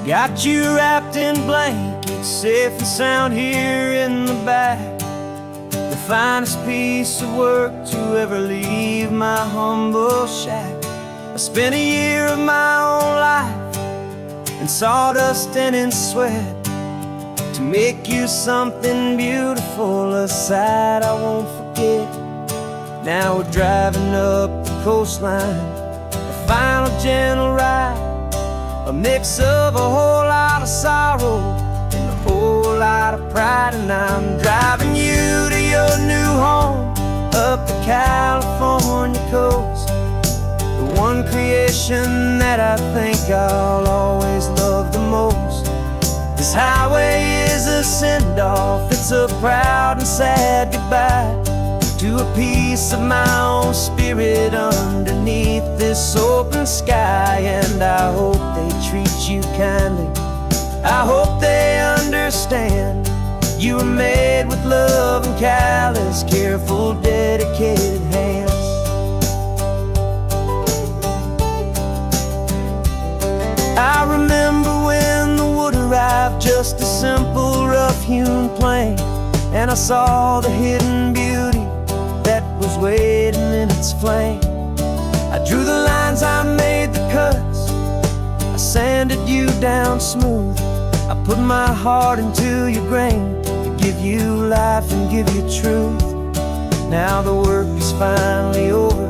Got you wrapped in blankets, safe and sound here in the back. The finest piece of work to ever leave my humble shack. I spent a year of my own life in sawdust and in sweat to make you something beautiful, a sight I won't forget. Now we're driving up the coastline, a final gentle ride, a mix of a whole lot of sorrow and a whole lot of pride. And I'm driving you to your new home up the California coast, the one creation that I think I'll always love the most. This highway is a send-off, it's a proud and sad goodbye to a piece of my own spirit underneath this open sky. And I hope they treat you kindly, I hope they understand you were made with love and callous, careful, dedicated hands. I remember when the wood arrived, just a simple rough-hewn plank, and I saw the hidden beauty that was waiting in its flame. I drew the lines, I made the cuts, I sanded you down smooth. I put my heart into your grain to give you life and give you truth. Now the work is finally over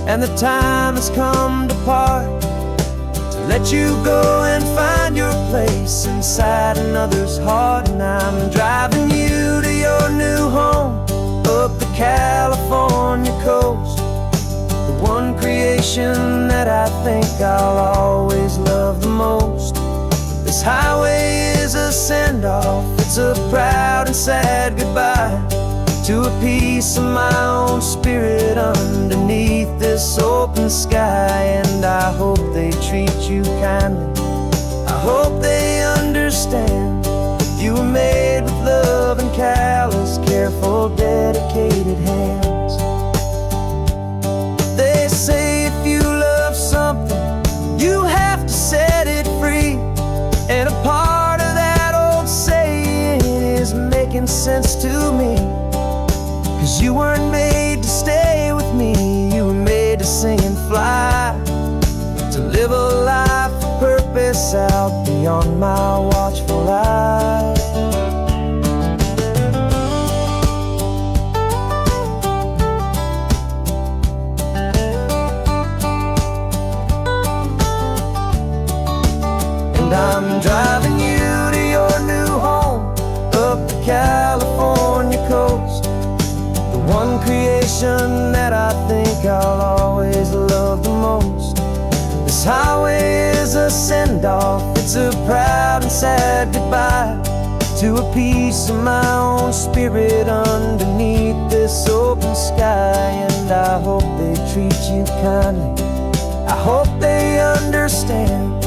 and the time has come to part, to let you go and find your place inside another's heart. And I'm driving you to your new home up the California coast, the one creation that I think I'll always love the most. This highway is a send-off, it's a proud and sad goodbye to a piece of my own spirit underneath this open sky. And I hope they treat you kindly, I hope they understand you were made with love and callous, careful, dedicated hands. They say if you love something, you have to set it free. And a part of that old saying is making sense to me, 'cause you weren't made to stay with me, you were made to sing and fly, to live a life of purpose out beyond my watchful eye. And I'm driving you to your new home up the California coast, the one creation that I think I'll always love the most. This highway is a send-off, it's a proud and sad goodbye to a piece of my own spirit underneath this open sky. And I hope they treat you kindly, I hope they understand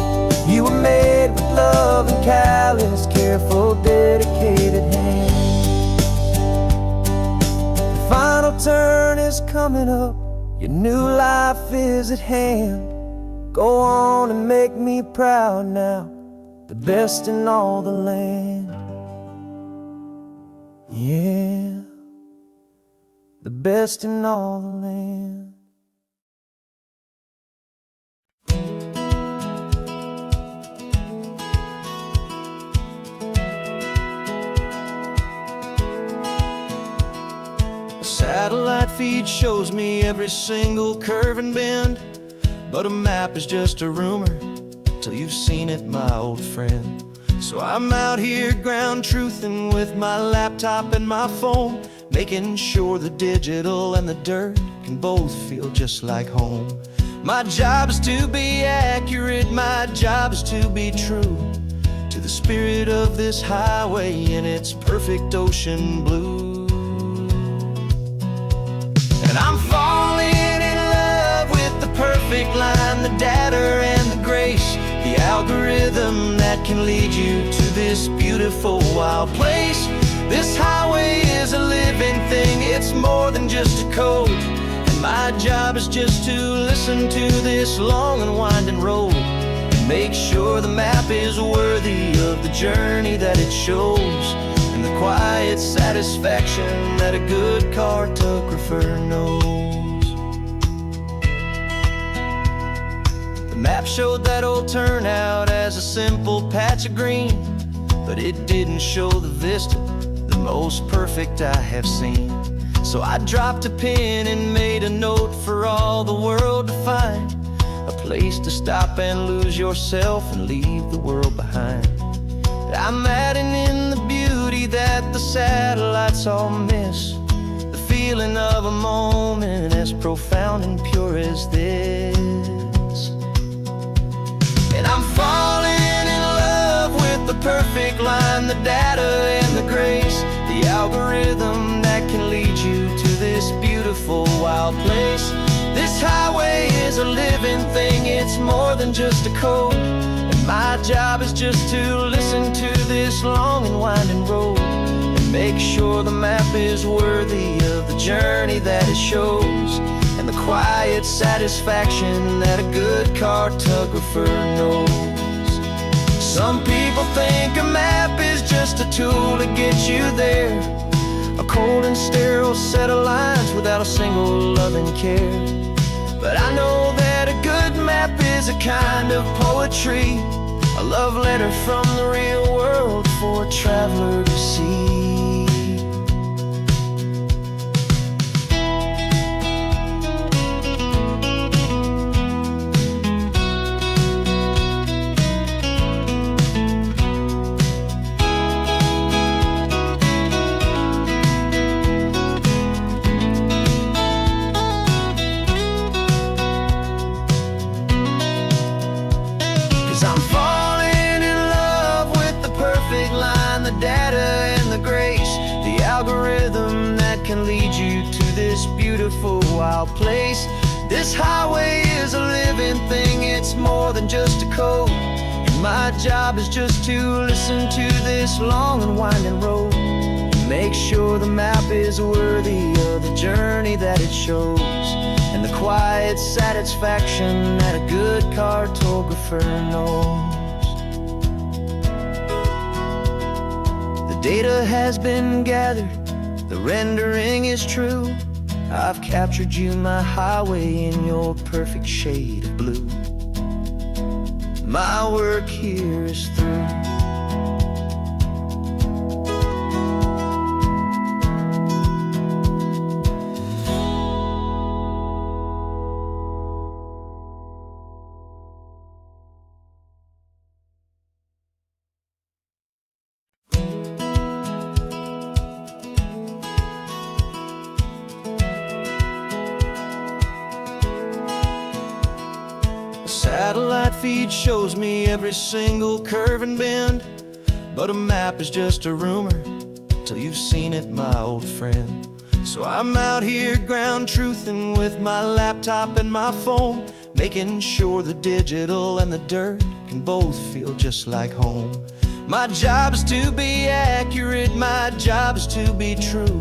you were made with love and callous, careful, dedicated hands. The final turn is coming up, your new life is at hand. Go on and make me proud now, the best in all the land. Yeah, the best in all the land. Satellite feed shows me every single curve and bend, but a map is just a rumor till you've seen it, my old friend. So I'm out here ground truthing with my laptop and my phone, making sure the digital and the dirt can both feel just like home. My job is to be accurate, my job is to be true to the spirit of this highway in its perfect ocean blue. And I'm falling in love with the perfect line, the data and the grace, the algorithm that can lead you to this beautiful wild place. This highway is a living thing, it's more than just a code. And my job is just to listen to this long and winding road and Make sure the map is worthy of the journey that it shows, and the quiet satisfaction that a good cartographer knows. The map showed that old turnout as a simple patch of green, but it didn't show the vista, the most perfect I have seen. So I dropped a pin and made a note for all the world to find, a place to stop and lose yourself and leave the world behind. I'm adding in the beauty that the satellites all miss, the feeling of a moment as profound and pure as this. And I'm falling in love with the perfect line, the data and the grace, the algorithm that can lead you to this beautiful wild place. This highway is a living thing, it's more than just a code, and my job is just to listen to this long and winding road, and make sure the map is worthy of the journey that it shows, and the quiet satisfaction that a good cartographer knows. Some people think a map is just a tool to get you there, a cold and sterile set of lines without a single loving care. But I know that a good map is a kind of poetry, a love letter from the real world for a traveler to see. 'Cause I'm falling in love with the perfect line, the data and the grace, the algorithm that can lead you to this beautiful wild place. This highway is a living thing, it's more than just a code, and my job is just to listen to this long and winding road, and make sure the map is worthy of the journey that it shows, and the quiet satisfaction that a good cartographer knows. The data has been gathered, the rendering is true. I've captured you, my highway, in your perfect shade of blue. My work here is through. Satellite feed shows me every single curve and bend, but a map is just a rumor till you've seen it, my old friend. So I'm out here ground truthing with my laptop and my phone, making sure the digital and the dirt can both feel just like home. My job is to be accurate, my job is to be true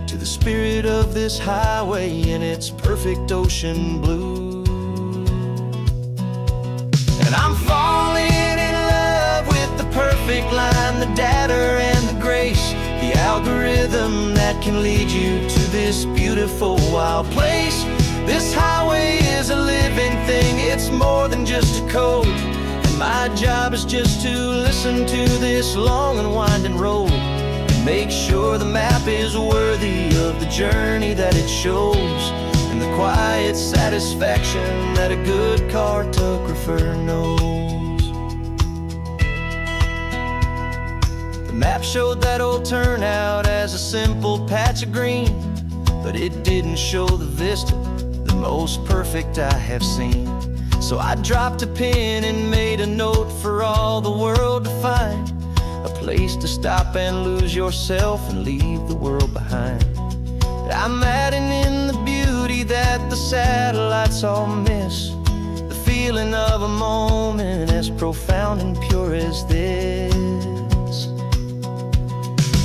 to the spirit of this highway in its perfect ocean blue. And I'm falling in love with the perfect line, the data and the grace, the algorithm that can lead you to this beautiful wild place. This highway is a living thing, it's more than just a code, and my job is just to listen to this long and winding road, and make sure the map is worthy of the journey that it shows, and the quiet satisfaction that a good cartographer knows. The map showed that old turnout as a simple patch of green, but it didn't show the vista, the most perfect I have seen. So I dropped a pin and made a note for all the world to find, a place to stop and lose yourself and leave the world behind. I'm adding in the beauty that the satellites all miss, the feeling of a moment as profound and pure as this.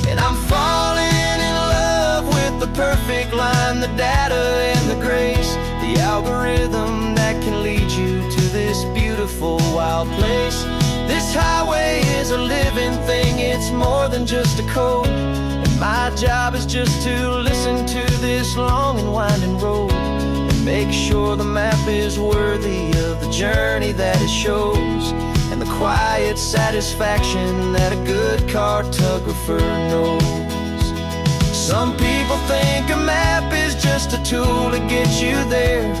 And I'm falling in love with the perfect line, the data and the grace, the algorithm that can lead you to this beautiful beautiful, wild place. This highway is a living thing, it's more than just a code. And my job is just to listen to this long and winding road and make sure the map is worthy of the journey that it shows, and the quiet satisfaction that a good cartographer knows. Some people think a map is just a tool to get you there,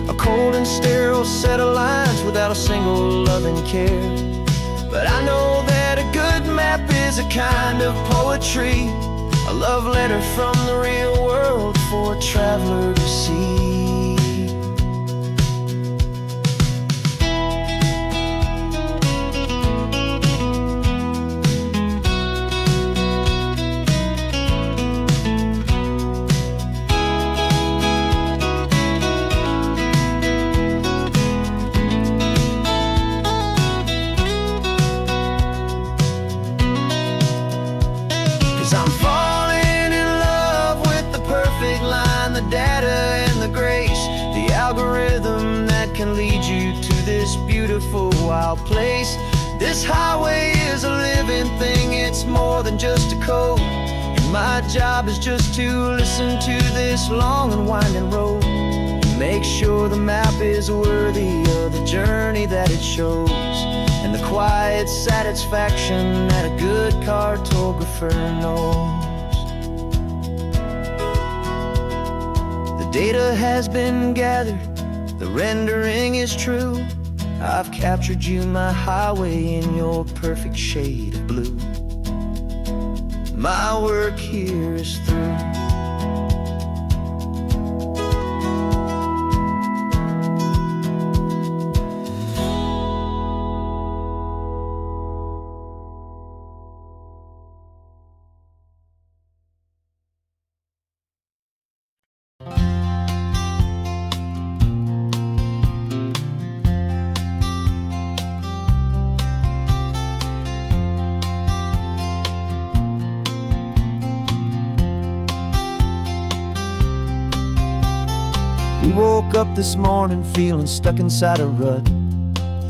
a cold and sterile set of lines without a single loving care. But I know that a good map is a kind of poetry, a love letter from the real world for a traveler to see. 'Cause I'm falling in love with the perfect line, the data and the grace, the algorithm that can lead you to this beautiful wild place. This highway is a living thing, it's more than just a code. And my job is just to listen to this long and winding road and make sure the map is worthy of the journey that it shows, and the quiet satisfaction that a good cartographer knows. The data has been gathered, the rendering is true. I've captured you, my highway, in your perfect shade of blue. My work here is through. We woke up this morning feeling stuck inside a rut.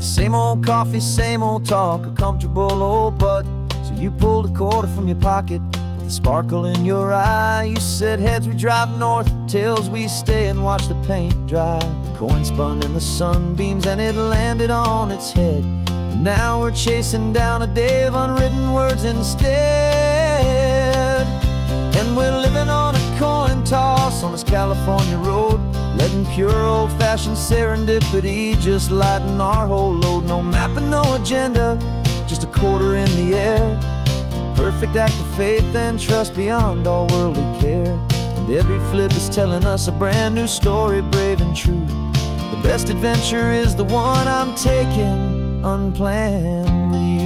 Same old coffee, same old talk, a comfortable old butt. So you pulled a quarter from your pocket with a sparkle in your eye. You said, heads we drive north, tails we stay and watch the paint dry. The coin spun in the sunbeams and it landed on its head. And now we're chasing down a day of unwritten words instead. And we're living on a coin toss on this California road, letting pure old-fashioned serendipity just lighten our whole load. No map and no agenda, just a quarter in the air. Perfect act of faith and trust beyond all worldly care. And every flip is telling us a brand new story, brave and true. The best adventure is the one I'm taking, unplanned with you.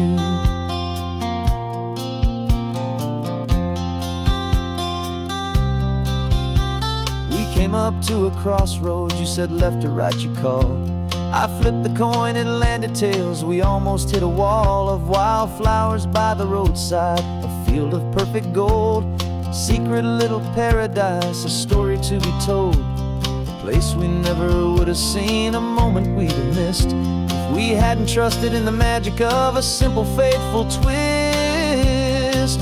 Came up to a crossroads, you said left or right you called. I flipped the coin, it landed tails. We almost hit a wall of wildflowers by the roadside, a field of perfect gold, secret little paradise, a story to be told. A place we never would have seen, a moment we'd have missed if we hadn't trusted in the magic of a simple faithful twist.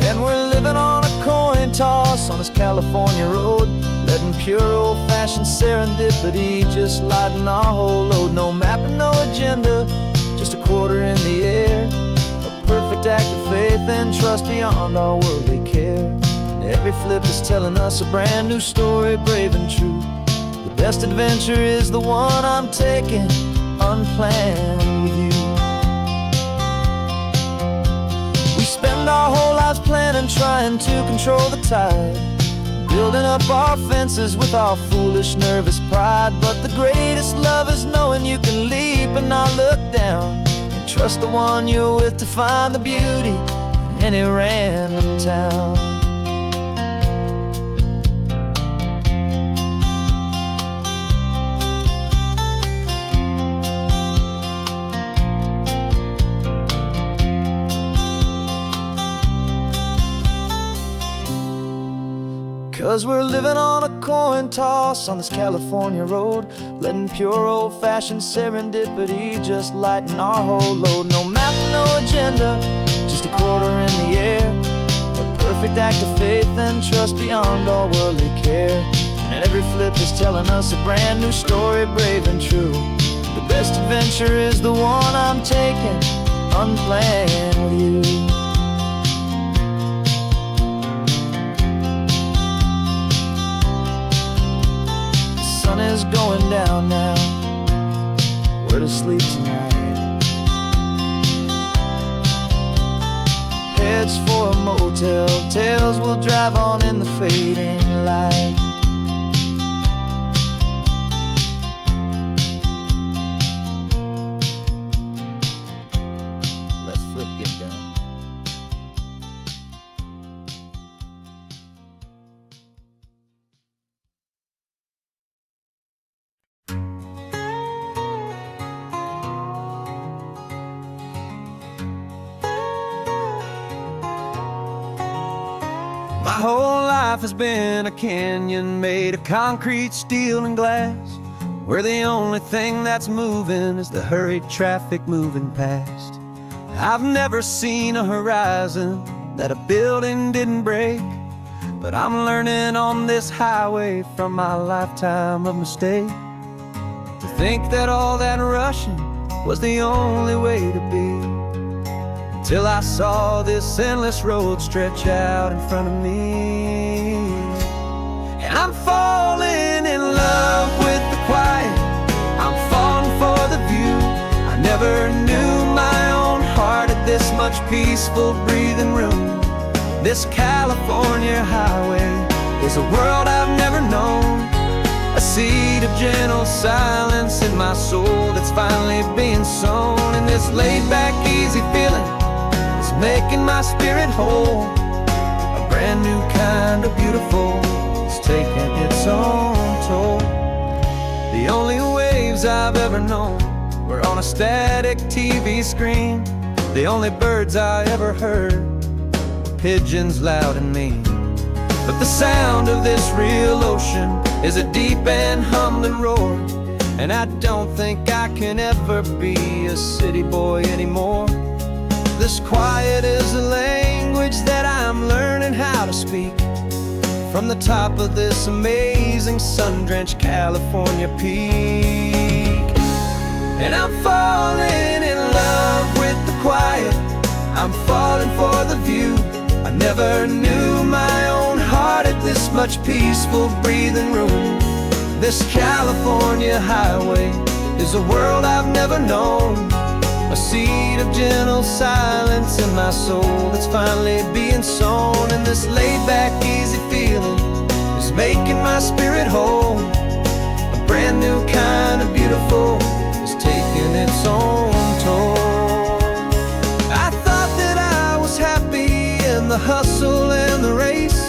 And we're living on a coin toss on this California road, letting pure old-fashioned serendipity just lighten our whole load. No map and no agenda, just a quarter in the air. A perfect act of faith and trust beyond our worldly care. And every flip is telling us a brand new story, brave and true. The best adventure is the one I'm taking, unplanned with you. We spend our whole lives planning, trying to control the tide, building up our fences with our foolish, nervous pride. But the greatest love is knowing you can leap and not look down, and trust the one you're with to find the beauty in any random town. 'Cause we're living on a coin toss on this California road, letting pure old-fashioned serendipity just lighten our whole load. No map, no agenda, just a quarter in the air, a perfect act of faith and trust beyond all worldly care. And every flip is telling us a brand new story, brave and true. The best adventure is the one I'm taking, unplanned with you. The sun is going down now, we're to sleep tonight. Heads for a motel, tails will drive on in the fading light. My whole life has been a canyon made of concrete, steel, and glass, where the only thing that's moving is the hurried traffic moving past. I've never seen a horizon that a building didn't break, but I'm learning on this highway from my lifetime of mistake to think that all that rushing was the only way to be. Till I saw this endless road stretch out in front of me. And I'm falling in love with the quiet, I'm falling for the view. I never knew my own heart had this much peaceful breathing room. This California highway is a world I've never known, a seed of gentle silence in my soul that's finally being sown. And this laid-back, easy feeling making my spirit whole, a brand new kind of beautiful is taking its own toll. The only waves I've ever known were on a static TV screen. The only birds I ever heard were pigeons loud and mean. But the sound of this real ocean is a deep and humbling roar, and I don't think I can ever be a city boy anymore. This quiet is a language that I'm learning how to speak from the top of this amazing sun-drenched California peak. And I'm falling in love with the quiet, I'm falling for the view. I never knew my own heart had this much peaceful breathing room. This California highway is a world I've never known, a seed of gentle silence in my soul that's finally being sown. And this laid-back, easy feeling is making my spirit whole, a brand new kind of beautiful is taking its own toll. I thought that I was happy in the hustle and the race,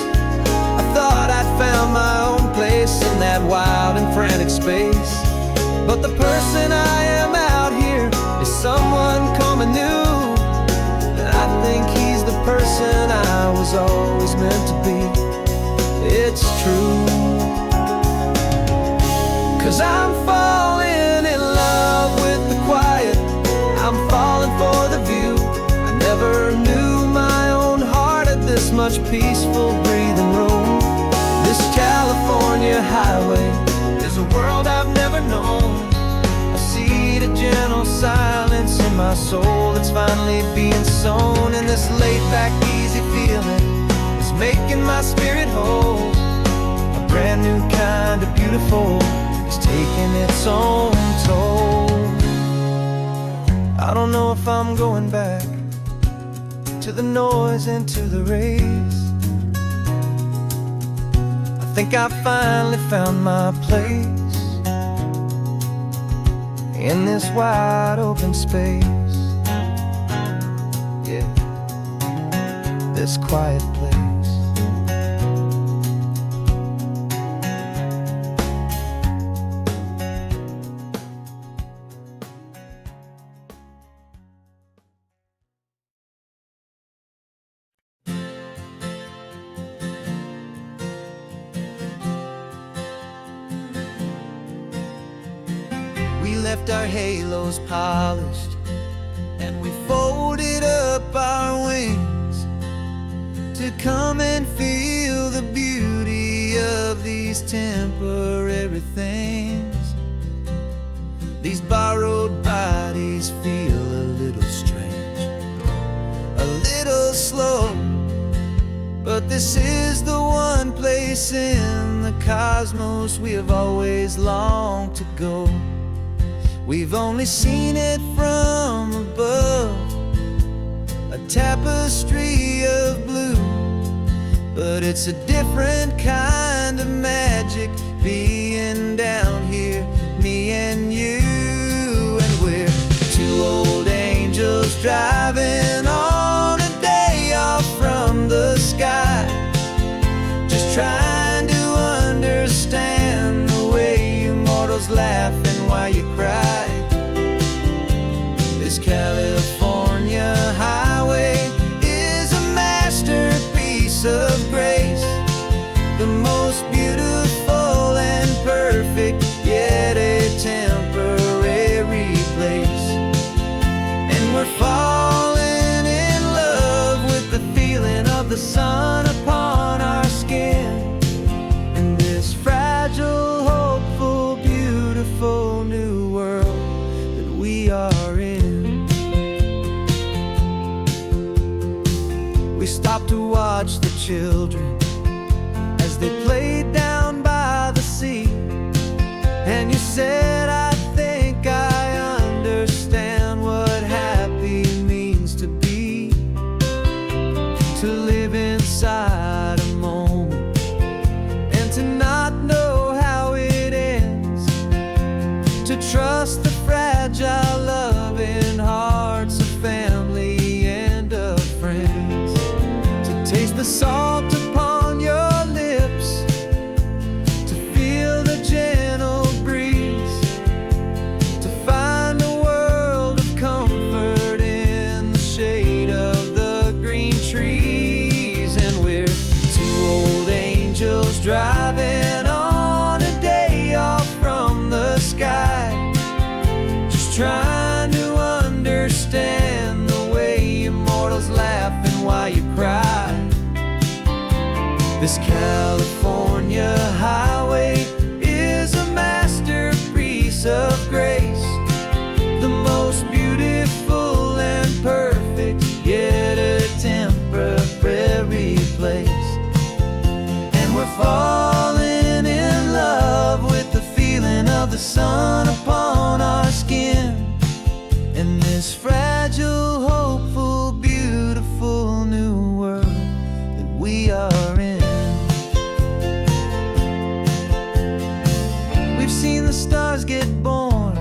I thought I'd found my own place in that wild and frantic space. But the person I am out here is someone coming new, and I think he's the person I was always meant to be. It's true, 'cause I'm falling in love with the quiet, I'm falling for the view. I never knew my own heart had this much peaceful breathing room. This California highway is a world I've never known, a seed of gentle silence in my soul that's finally being sown. And this laid-back, easy feeling is making my spirit whole, a brand new kind of beautiful is taking its own toll. I don't know if I'm going back to the noise and to the race. I think I finally found my place in this wide open space, yeah, this quiet place. left our halos polished, and we folded up our wings to come and feel the beauty of these temporary things. These borrowed bodies feel a little strange, a little slow, but this is the one place in the cosmos we have always longed to go. We've only seen it from above, a tapestry of blue, but it's a different kind of magic being down here, me and you. And we're two old angels driving on a day off from the sky, just trying to understand the way you mortals laugh and why you cry. This California highway is a masterpiece of grace, the most beautiful and perfect, yet a temporary place. And we're falling in love with the feeling of the sun upon our skin, in this fragile, hopeful, beautiful new world that we are in. We stopped to watch the children as they played down by the sea, and you said, I think I understand what happy means to be, to live inside a moment and to not know how it ends, to trust the fragile loving hearts of family and of friends, to taste the salt upon your lips, to feel the gentle breeze, to find a world of comfort in the shade of the green trees. And we're two old angels driving on a day off from the sky, just trying to understand the way you mortals laugh and why you cry. This California highway is a masterpiece of grace, the most beautiful and perfect, yet a temporary place. And we're falling in love with the feeling of the sun upon our skin, in this fragile, hopeful, beautiful new world that we are in. We've seen the stars get born,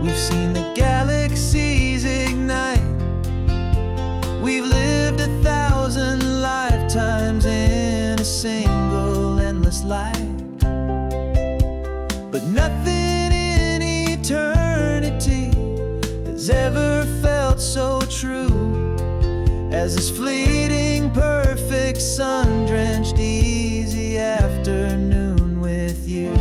we've seen the galaxies ignite, we've lived 1,000 lifetimes in a single endless life, but nothing in eternity has ever felt so true as this fleeting, perfect, sun-drenched, easy afternoon with you.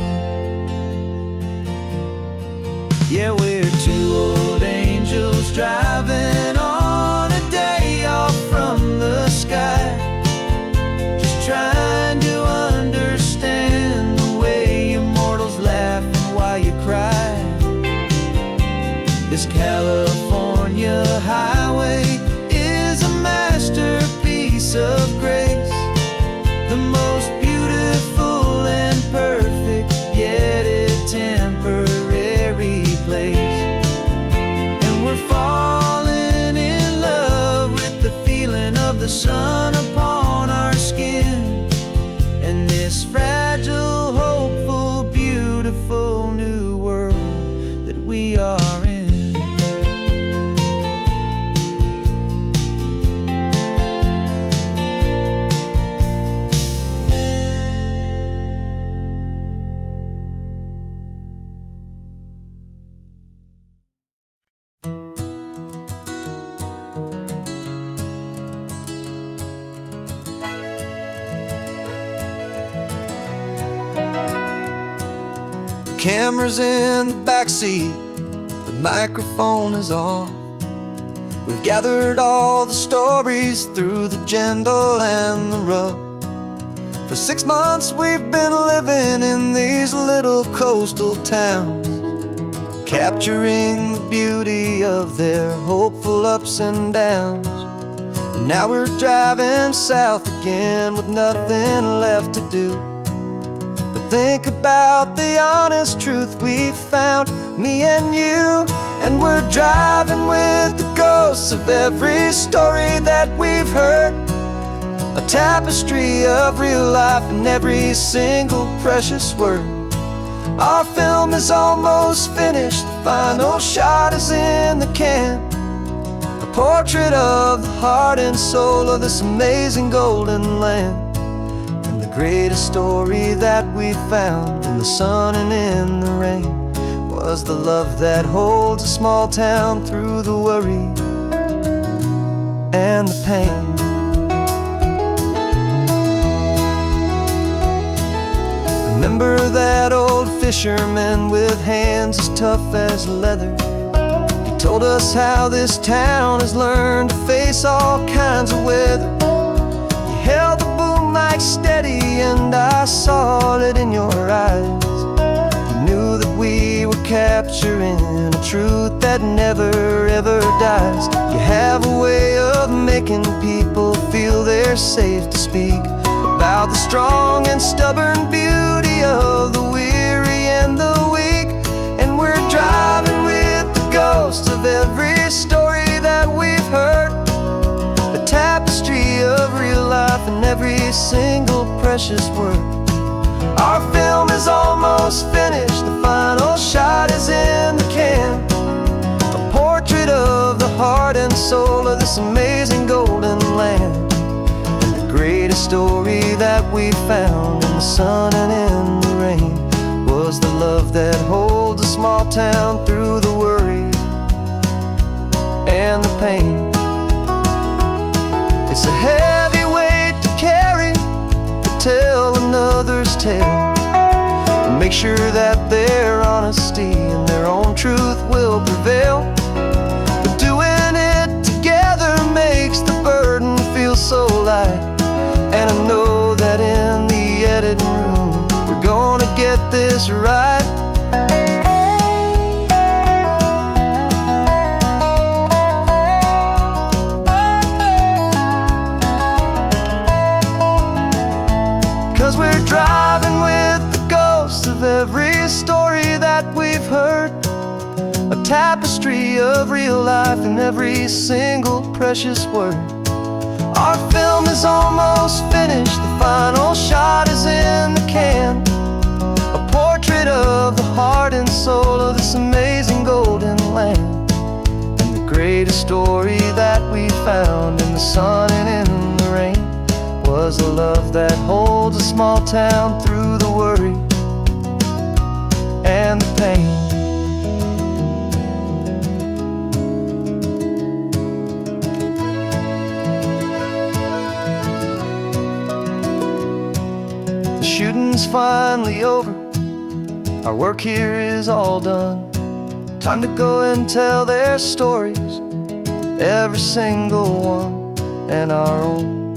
Yeah, we're two old angels driving on a day off from the sky, just trying to understand the way you mortals laugh and why you cry. This California highway is a masterpiece of grace, the most beautiful and perfect, yet a temporary place. And we're falling in love with the feeling of the sun upon our skin, and this fragile, hopeful, beautiful new world that we are in. Cameras in the backseat, microphone is on. We've gathered all the stories through the gentle and the rough. For 6 months we've been living in these little coastal towns, capturing the beauty of their hopeful ups and downs. And now we're driving south again with nothing left to do but think about the honest truth we've found, me and you. And we're driving with the ghosts of every story that we've heard, a tapestry of real life in every single precious word. Our film is almost finished, the final shot is in the can, a portrait of the heart and soul of this amazing golden land. And the greatest story that we found in the sun and in the rain was the love that holds a small town through the worry and the pain. Remember that old fisherman with hands as tough as leather? He told us how this town has learned to face all kinds of weather. You held the boom mic steady and I saw it in your eyes. You knew that we were capturing a truth that never ever dies. You have a way of making people feel they're safe to speak about the strong and stubborn beauty of the weary and the weak. And we're driving with the ghosts of every story that we've heard, a tapestry of real life in every single precious word. Our film is almost finished, the final shot is in the can, a portrait of the heart and soul of this amazing golden land. Greatest story that we found in the sun and in the rain was the love that holds a small town through the worry and the pain. It's a heavy weight to carry, to tell another's tale, and make sure that their honesty and their own truth will prevail. But doing it together makes the burden feel so light. And I know that in the editing room we're gonna get this right. 'Cause we're driving with the ghosts of every story that we've heard, a tapestry of real life in every single precious word. Our film is almost finished, the final shot is in the can, a portrait of the heart and soul of this amazing golden land. And the greatest story that we found in the sun and in the rain was a love that holds a small town through the worry and the pain. Shooting's finally over, our work here is all done. Time to go and tell their stories, every single one, and our own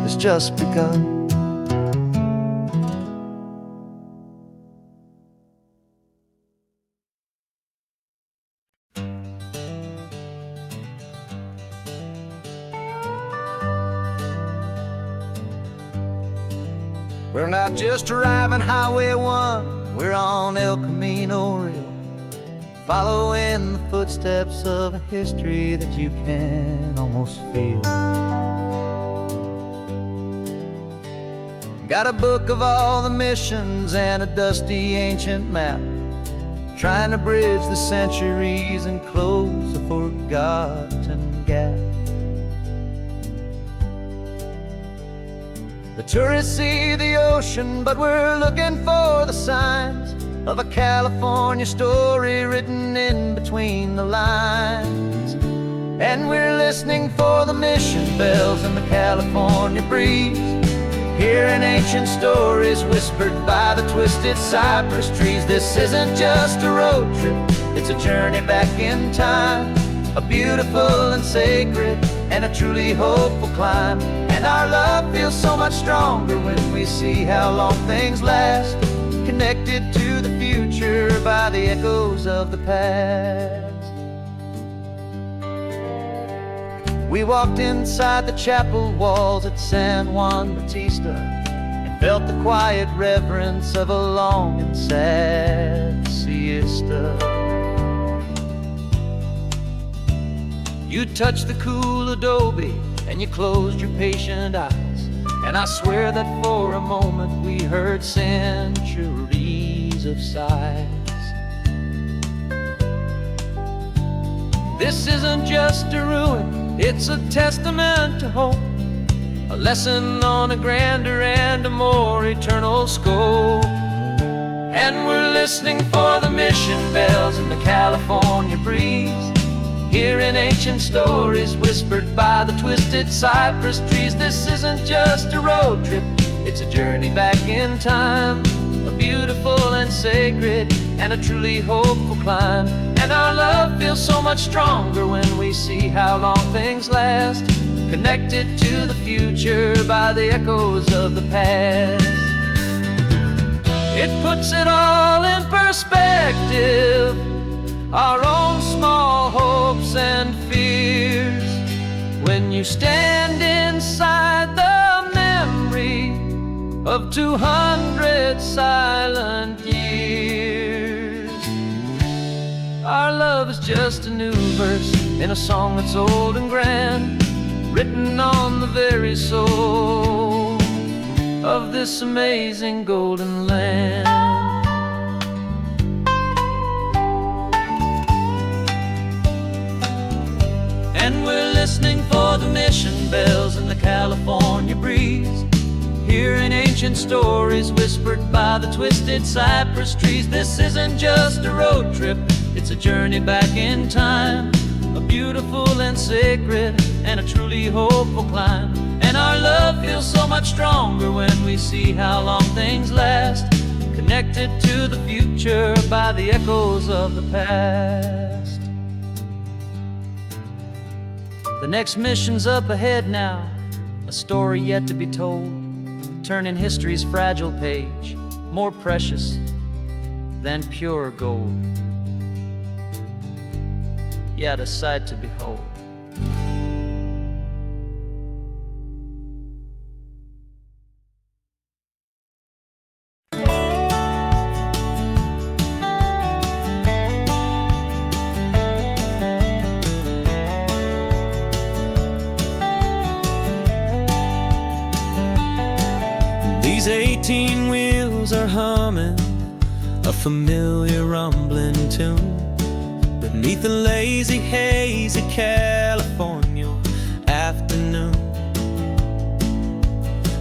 has just begun. We're not just driving Highway 1, we're on El Camino Real, following the footsteps of a history that you can almost feel. Got a book of all the missions and a dusty ancient map, trying to bridge the centuries and close a forgotten gap. The tourists see the ocean, but we're looking for the signs of a California story written in between the lines. And we're listening for the mission bells in the California breeze, hearing ancient stories whispered by the twisted cypress trees. This isn't just a road trip, it's a journey back in time, a beautiful and sacred and a truly hopeful climb. And our love feels so much stronger when we see how long things last, connected to the future by the echoes of the past. We walked inside the chapel walls at San Juan Bautista and felt the quiet reverence of a long and sad siesta. You touched the cool adobe and you closed your patient eyes, and I swear that for a moment we heard centuries of sighs. This isn't just a ruin, it's a testament to hope, a lesson on a grander and a more eternal scope. And we're listening for the mission bells in the California breeze, hearing ancient stories whispered by the twisted cypress trees. This isn't just a road trip, it's a journey back in time, a beautiful and sacred and a truly hopeful climb. And our love feels so much stronger when we see how long things last, connected to the future by the echoes of the past. It puts it all in perspective, our own small hopes and fears, when you stand inside the memory of 200 silent years. Our love is just a new verse in a song that's old and grand, written on the very soul of this amazing golden land. And we're listening for the mission bells in the California breeze, hearing ancient stories whispered by the twisted cypress trees. This isn't just a road trip, it's a journey back in time, a beautiful and sacred and a truly hopeful climb. And our love feels so much stronger when we see how long things last, connected to the future by the echoes of the past. The next mission's up ahead now, a story yet to be told, turning history's fragile page more precious than pure gold. Yet a sight to behold. These 18 wheels are humming a familiar rumbling tune beneath the lazy haze of California afternoon.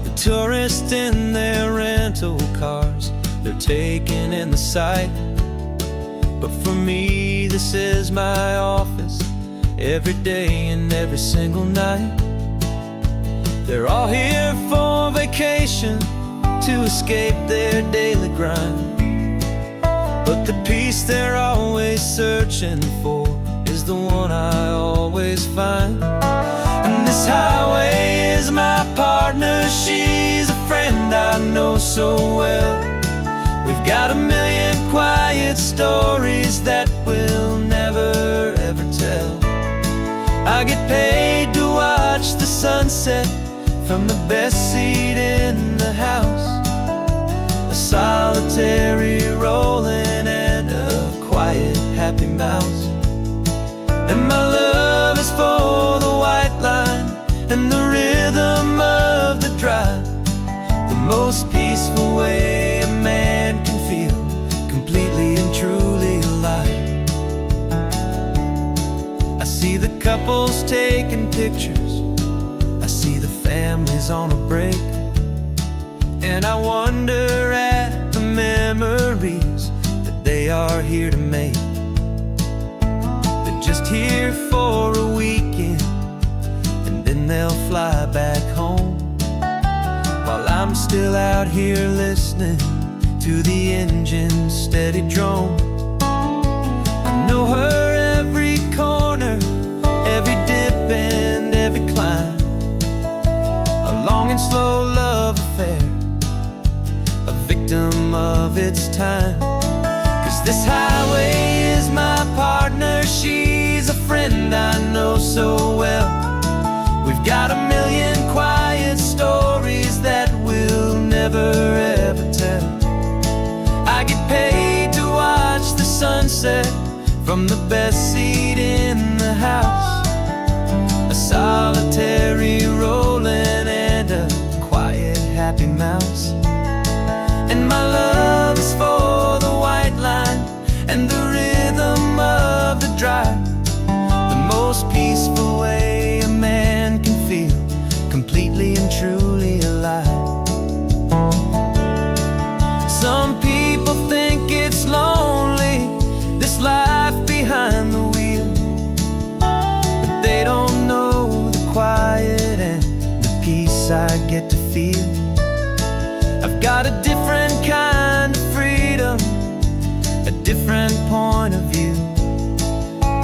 The tourists in their rental cars, they're taking in the sight, but for me this is my office every day and every single night. They're all here for vacation, to escape their daily grind, but the peace they're always searching for is the one I always find. And this highway is my partner, she's a friend I know so well. We've got a million quiet stories that we'll never ever tell. I get paid to watch the sunset from the best seat in the house, a solitary rolling and a quiet happy mouse. And my love is for the white line and the rhythm of the drive, the most peaceful way a man can feel completely and truly alive. I see the couples taking pictures, I see the families on a break, and I wonder at the memories that they are here to make. They're just here for a weekend and then they'll fly back home, while I'm still out here listening to the engine's steady drone. I know her every corner, every dip and every climb. A long and slow love affair, a victim of its time. 'Cause this highway is my partner, she's a friend I know so well. We've got a million quiet stories that we'll never ever tell. I get paid to watch the sunset from the best seat in the house. A solitary rolling and a quiet happy mouse. And my love is for the white line and the rhythm of the drive. The most peaceful way a man can feel completely and truly alive. Some people think it's lonely, this life behind the wheel, but they don't know the quiet and the peace I get to feel. I've got a different kind of freedom, a different point of view.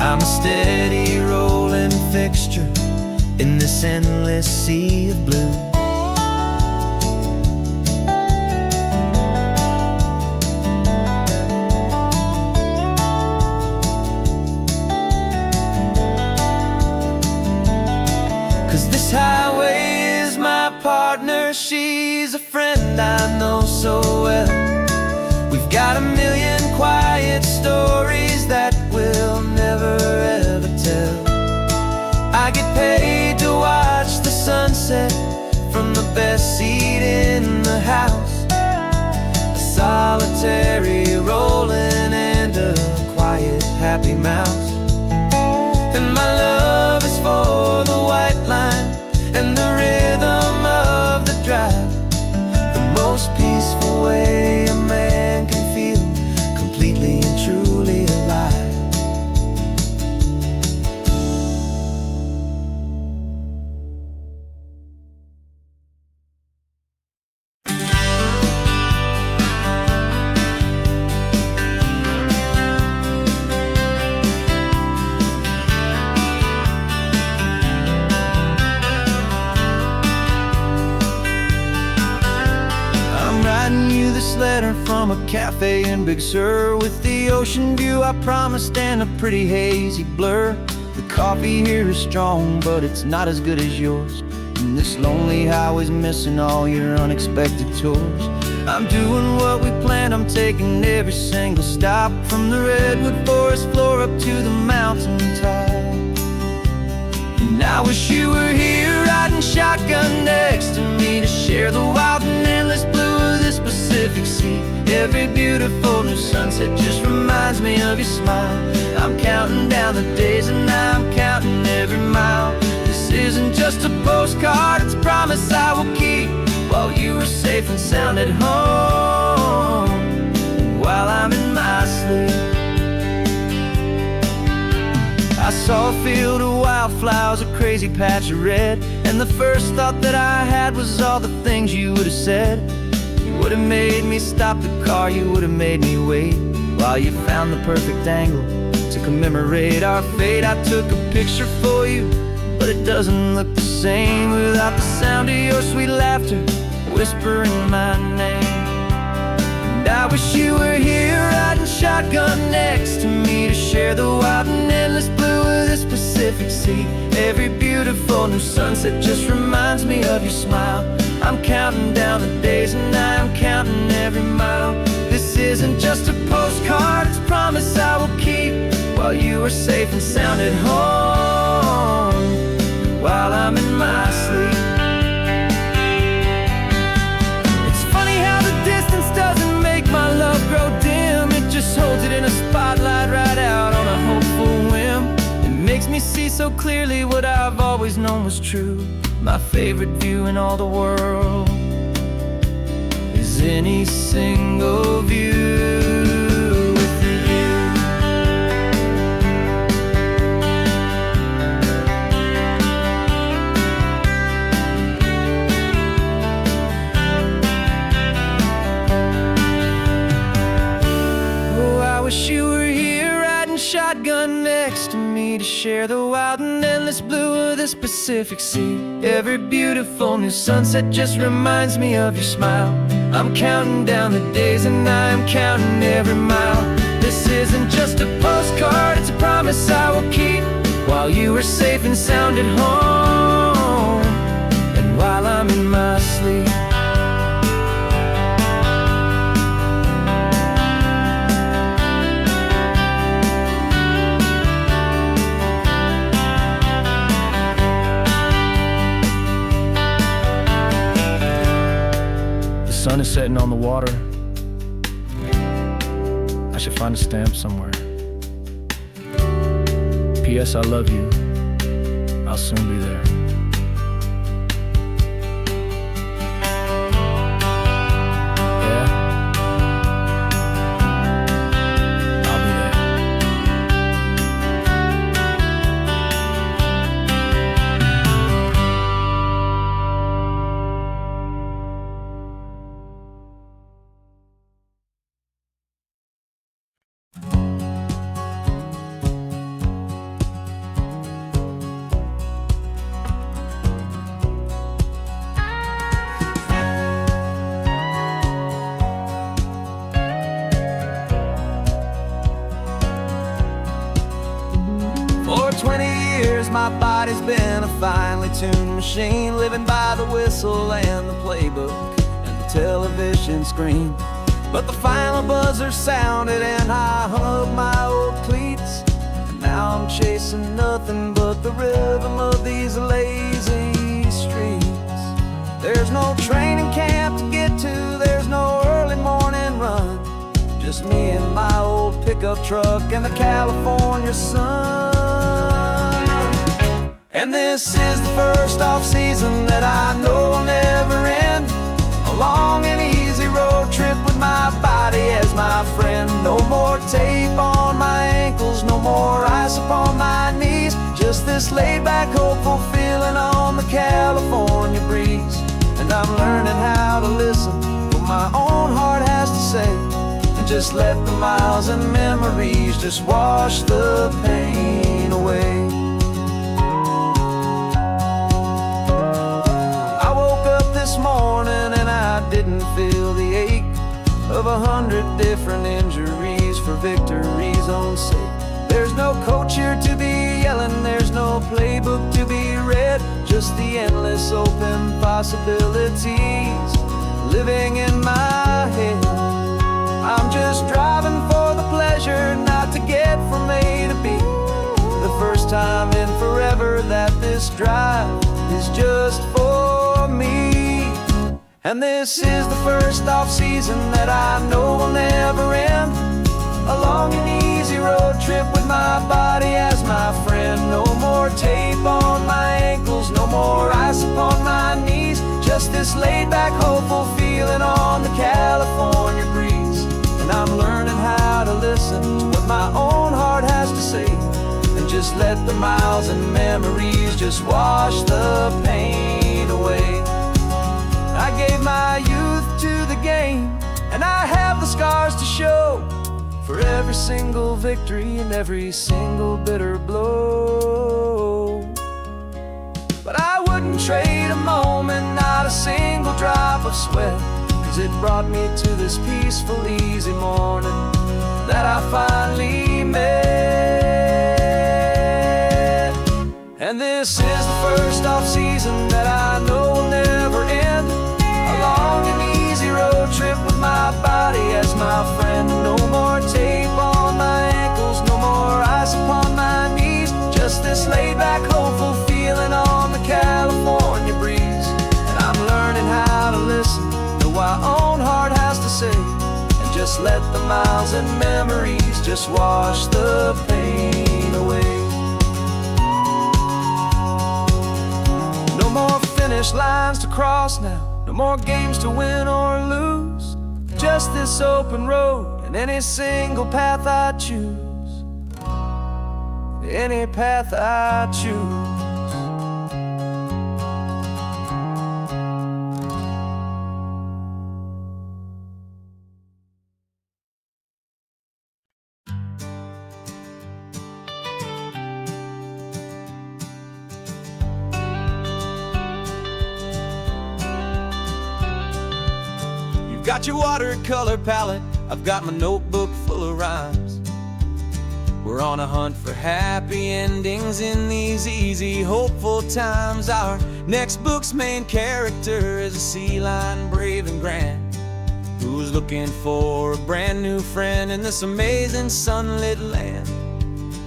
I'm a steady rolling fixture in this endless sea of blue. 'Cause this highway is my partner, she's a friend I know so well. We've got a million quiet stories that we'll never ever tell. I get paid to watch the sunset from the best seat in the house. A solitary rolling and a quiet happy mouse. And my love is for the white line and the rhythm of the drive. The most peaceful way a man can feel completely and truly alive. Letter from a cafe in Big Sur with the ocean view I promised and a pretty hazy blur. The coffee here is strong, but it's not as good as yours. And this lonely highway's missing all your unexpected tours. I'm doing what we planned, I'm taking every single stop, from the redwood forest floor up to the mountain top. And I wish you were here riding shotgun next to me to share the wild and endless blue of this Pacific Sea. Every beautiful new sunset just reminds me of your smile. I'm counting down the days and I'm counting every mile. This isn't just a postcard, it's a promise I will keep, while you are safe and sound at home, while I'm in my sleep. I saw a field of wildflowers, a crazy patch of red, and the first thought that I had was all the things you would have said. You would have made me stop the car, you would have made me wait, while you found the perfect angle to commemorate our fate. I took a picture for you, but it doesn't look the same without the sound of your sweet laughter whispering my name. And I wish you were here riding shotgun next to me to share the wild and endless blue of this Pacific Sea. Every beautiful new sunset just reminds me of your smile. I'm counting down the days and I'm counting every mile. This isn't just a postcard, it's a promise I will keep, while you are safe and sound at home, while I'm in my sleep. It's funny how the distance doesn't make my love grow dim. It just holds it in a spotlight right out on a hopeful whim. It makes me see so clearly what I've always known was true. My favorite view in all the world is any single view with you. me to share the wild and endless blue of this Pacific Sea. Every beautiful new sunset just reminds me of your smile. I'm counting down the days and I am counting every mile. This isn't just a postcard, it's a promise I will keep, while you are safe and sound at home, and while I'm in my sleep. The sun is setting on the water. I should find a stamp somewhere. P.S. I love you. I'll soon be there. Yeah, I'll be there. For 20 years my body's been a finely tuned machine, living by the whistle and the playbook and the television screen. But the final buzzer sounded and I hung up my old cleats, and now I'm chasing nothing but the rhythm of these lazy streets. There's no training camp to get to, there's no early morning run, just me and my old pickup truck and the California sun. And this is the first off-season that I know will never end, a long and easy road trip with my body as my friend. No more tape on my ankles, no more ice upon my knees, just this laid-back, hopeful feeling on the California breeze. And I'm learning how to listen what my own heart has to say, and just let the miles and memories just wash the pain away. I woke up this morning and I didn't feel the ache of 100 different injuries for victory's own sake. There's no coach here to be yelling, there's no playbook to be read, just the endless open possibilities living in my head. I'm just driving for the pleasure, not to get from A to B. The first time in forever that this drive is just for me. And this is the first off-season that I know will never end, a long and easy road trip with my body as my friend. No more tape on my ankles, no more ice upon my knees, just this laid-back, hopeful feeling on the California breeze. And I'm learning how to listen to what my own heart has to say, and just let the miles and memories just wash the pain away. I gave my youth to the game, and I have the scars to show for every single victory and every single bitter blow. But I wouldn't trade a moment, not a single drop of sweat, 'cause it brought me to this peaceful, easy morning that I finally met. And this is the first off-season that I know will never end, a long and easy road trip with my body as my friend. No more tape on my ankles, no more ice upon my knees, just this laid-back, hopeful feeling on the California breeze. And I'm learning how to listen to what my own heart has to say, and just let the miles and memories just wash the pain away. No more finish lines to cross now, no more games to win or lose, just this open road and any single path I choose, any path I choose. got your watercolor palette, I've got my notebook full of rhymes. We're on a hunt for happy endings in these easy, hopeful times. Our next book's main character is a sea lion, brave and grand, who's looking for a brand new friend in this amazing sunlit land.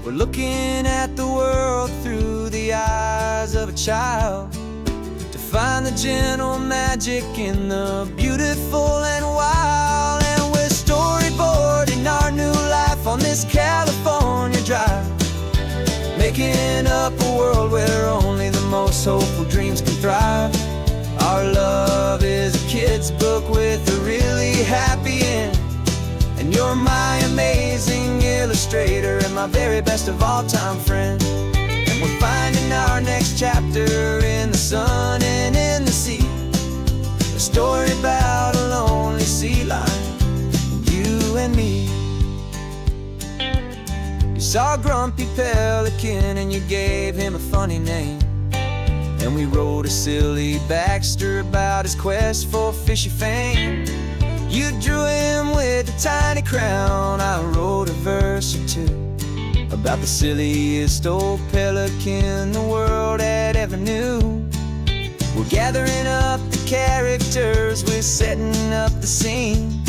We're looking at the world through the eyes of a child, to find the gentle magic in the beautiful and wild. And we're storyboarding our new life on this California drive, making up a world where only the most hopeful dreams can thrive. Our love is a kid's book with a really happy end, and you're my amazing illustrator and my very best of all time friend. And we're finding our next chapter in the sun and in the sea, a story about a lonely sea lion, you and me. You saw a grumpy pelican and you gave him a funny name, and we wrote a silly Baxter about his quest for fishy fame. You drew him with a tiny crown, I wrote a verse or two about the silliest old pelican the world had ever knew. We're gathering up the characters, we're setting up the scene,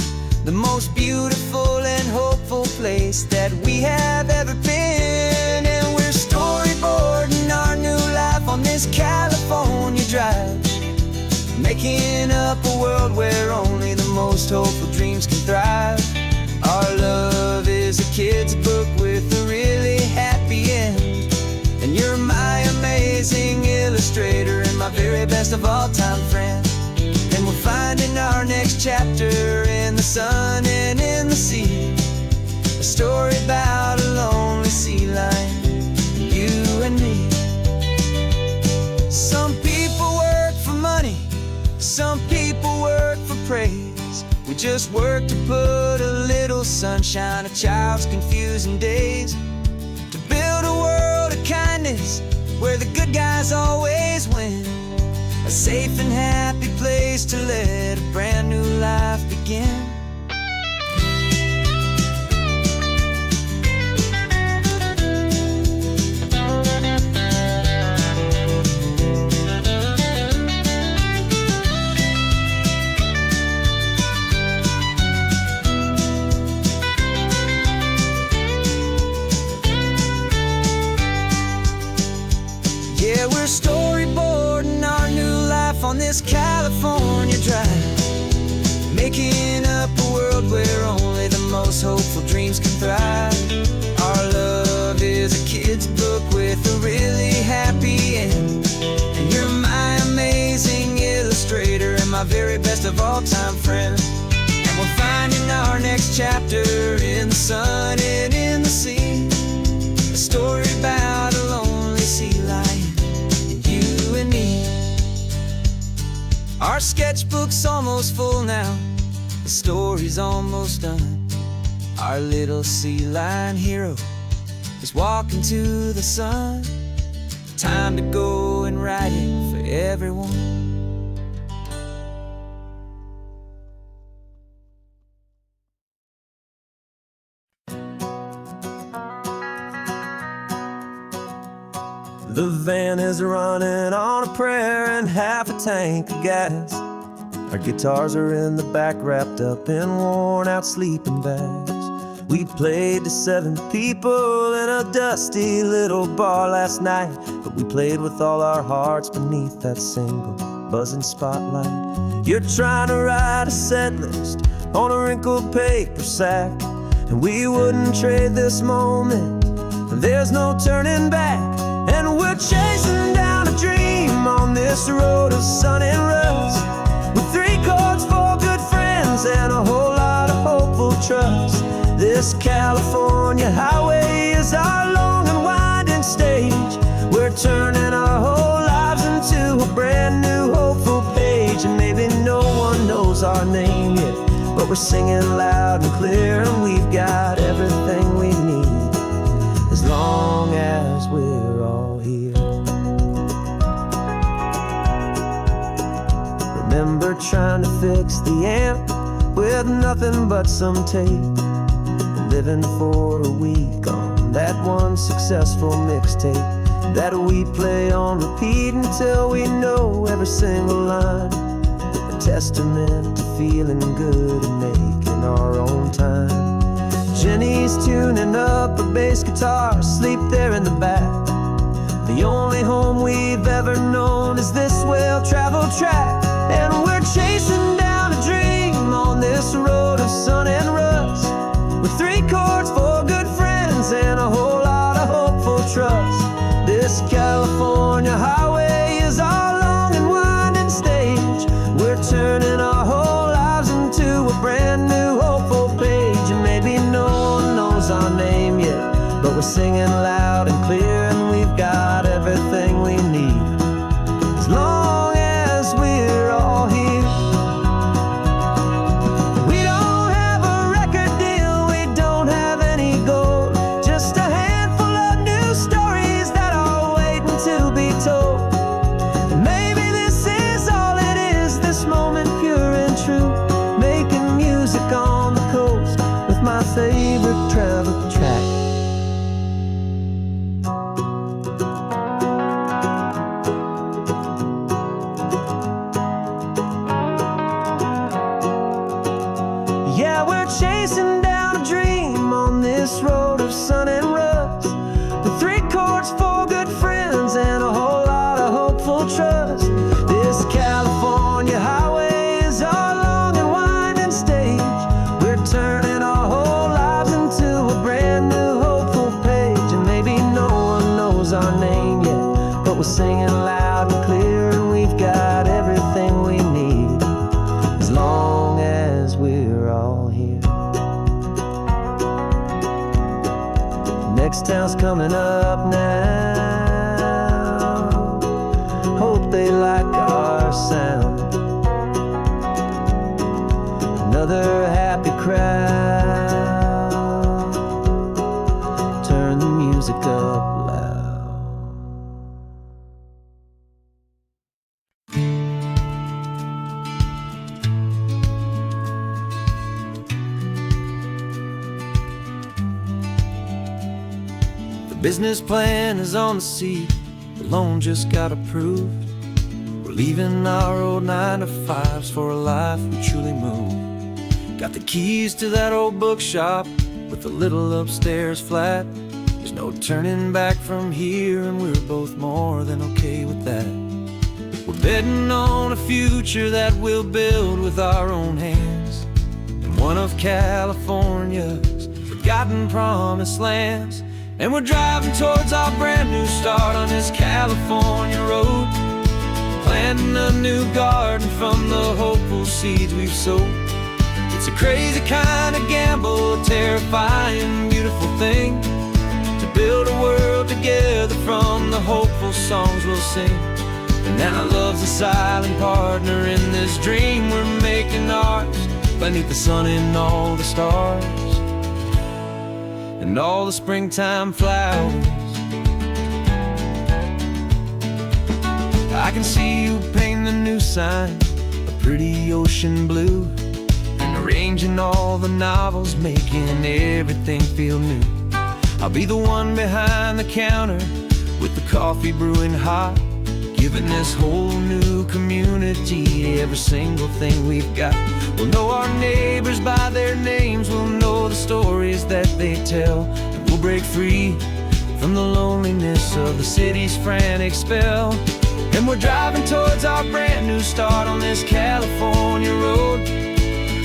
the most beautiful and hopeful place that we have ever been. And we're storyboarding our new life on this California drive, making up a world where only the most hopeful dreams can thrive. Our love is a kid's book with a really happy end, and you're my amazing illustrator and my very best of all time friend. And we're finding our next chapter in the sun and in the sea, a story about a lonely sea lion, you and me. Some people work for money, some people work for praise. We just work to put a little sunshine in a child's confusing days, to build a world of kindness where the good guys always win, a safe and happy place to let a brand new life begin. Yeah, we're storyboarding our new life on this California drive, making up a world where only the most hopeful dreams can thrive. Our love is a kid's book with a really happy end, and you're my amazing illustrator and my very best of all time friend. And we're finding our next chapter in the sun and in the sea, a story about a lonely sea lion, you and me. Our sketchbook's almost full now, the story's almost done. Our little sea lion hero is walking to the sun. Time to go and write it for everyone. The van is running on a prayer and half a tank of gas. Our guitars are in the back, wrapped up in worn-out sleeping bags. We played to 7 people in a dusty little bar last night, but we played with all our hearts beneath that single buzzing spotlight. You're trying to write a set list on a wrinkled paper sack, and we wouldn't trade this moment. There's no turning back. And we're chasing down a dream on this road of sun and rust, with 3 chords for good friends and a whole lot of hopeful trust. This California highway is our long and winding stage. We're turning our whole lives into a brand new hopeful page. And maybe no one knows our name yet, but we're singing loud and clear, and we've got everything we need as long as we're all here. Remember trying to fix the amp with nothing but some tape, living for a week on that one successful mixtape that we play on repeat until we know every single line. A testament to feeling good and making our own time. Jenny's tuning up a bass guitar, asleep there in the back. The only home we've ever known is this well-traveled track, and we're chasing down a dream on this road of sun and rust, with 3 chords, 4 good friends, and a whole lot of hopeful trust. This California highway is our long and winding stage. We're turning our whole lives into a brand new hopeful page. And maybe no one knows our name yet, but we're singing loud and clear, and we've got everything we need, as long as we're all here. We don't have a record deal, we don't have any gold, just a handful of new stories that are waiting to be told. And maybe this is all it is, this moment pure and true, making music on the coast with my favorite travel track. Yeah, we're chasing down a dream on this road of sun and rust, with 3 chords, 4 good friends, and a whole lot of hopeful trust. This California highway is our long and winding stage. We're turning our whole lives into a brand new hopeful page. And maybe no one knows our name yet, but we're singing loud and clear, and we've got everything we need, as long as we're all here. Next town's coming up now, hope they like our sound. Another happy crowd, turn the music up loud. The business plan is on the seat, the loan just got approved. We're leaving our old 9-to-5s for a life we truly move. Got the keys to that old bookshop with the little upstairs flat. There's no turning back from here, and we're both more than okay with that. We're betting on a future that we'll build with our own hands, in one of California's forgotten promised lands. And we're driving towards our brand new start on this California road, planting a new garden from the hopeful seeds we've sowed. It's a crazy kind of gamble, a terrifying, beautiful thing, to build a world together from the hopeful songs we'll sing. And now love's a silent partner in this dream we're making ours, beneath the sun and all the stars and all the springtime flowers. I can see you painting the new sign, a pretty ocean blue, and arranging all the novels, making everything feel new. I'll be the one behind the counter with the coffee brewing hot, giving this whole new community every single thing we've got. We'll know our neighbors by their names, we'll know the stories that they tell, and we'll break free from the loneliness of the city's frantic spell. And we're driving towards our brand new start on this California road,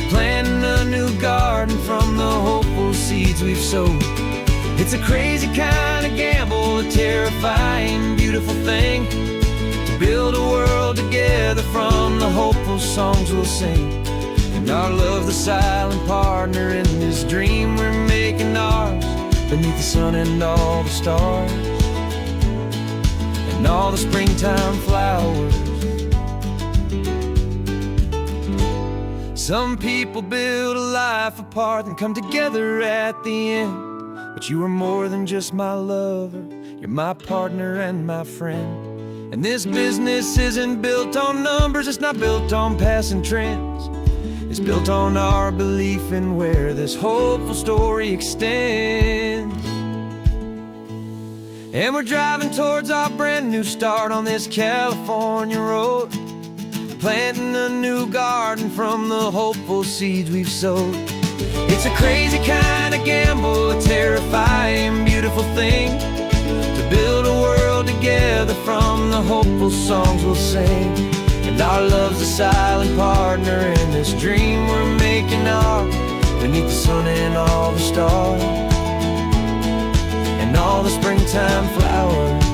planting a new garden from the hopeful seeds we've sowed. It's a crazy kind of gamble, a terrifying, beautiful thing, to build a world together from the hopeful songs we'll sing. And our love, the silent partner in this dream we're making ours, beneath the sun and all the stars and all the springtime flowers. Some people build a life apart and come together at the end, but you are more than just my lover, you're my partner and my friend. And this business isn't built on numbers, it's not built on passing trends. is built on our belief in where this hopeful story extends. And we're driving towards our brand new start on this California road, planting a new garden from the hopeful seeds we've sowed. It's a crazy kind of gamble, a terrifying, beautiful thing, to build a world together from the hopeful songs we'll sing. And our love's a silent partner in this dream we're making ours, beneath the sun and all the stars, and all the springtime flowers.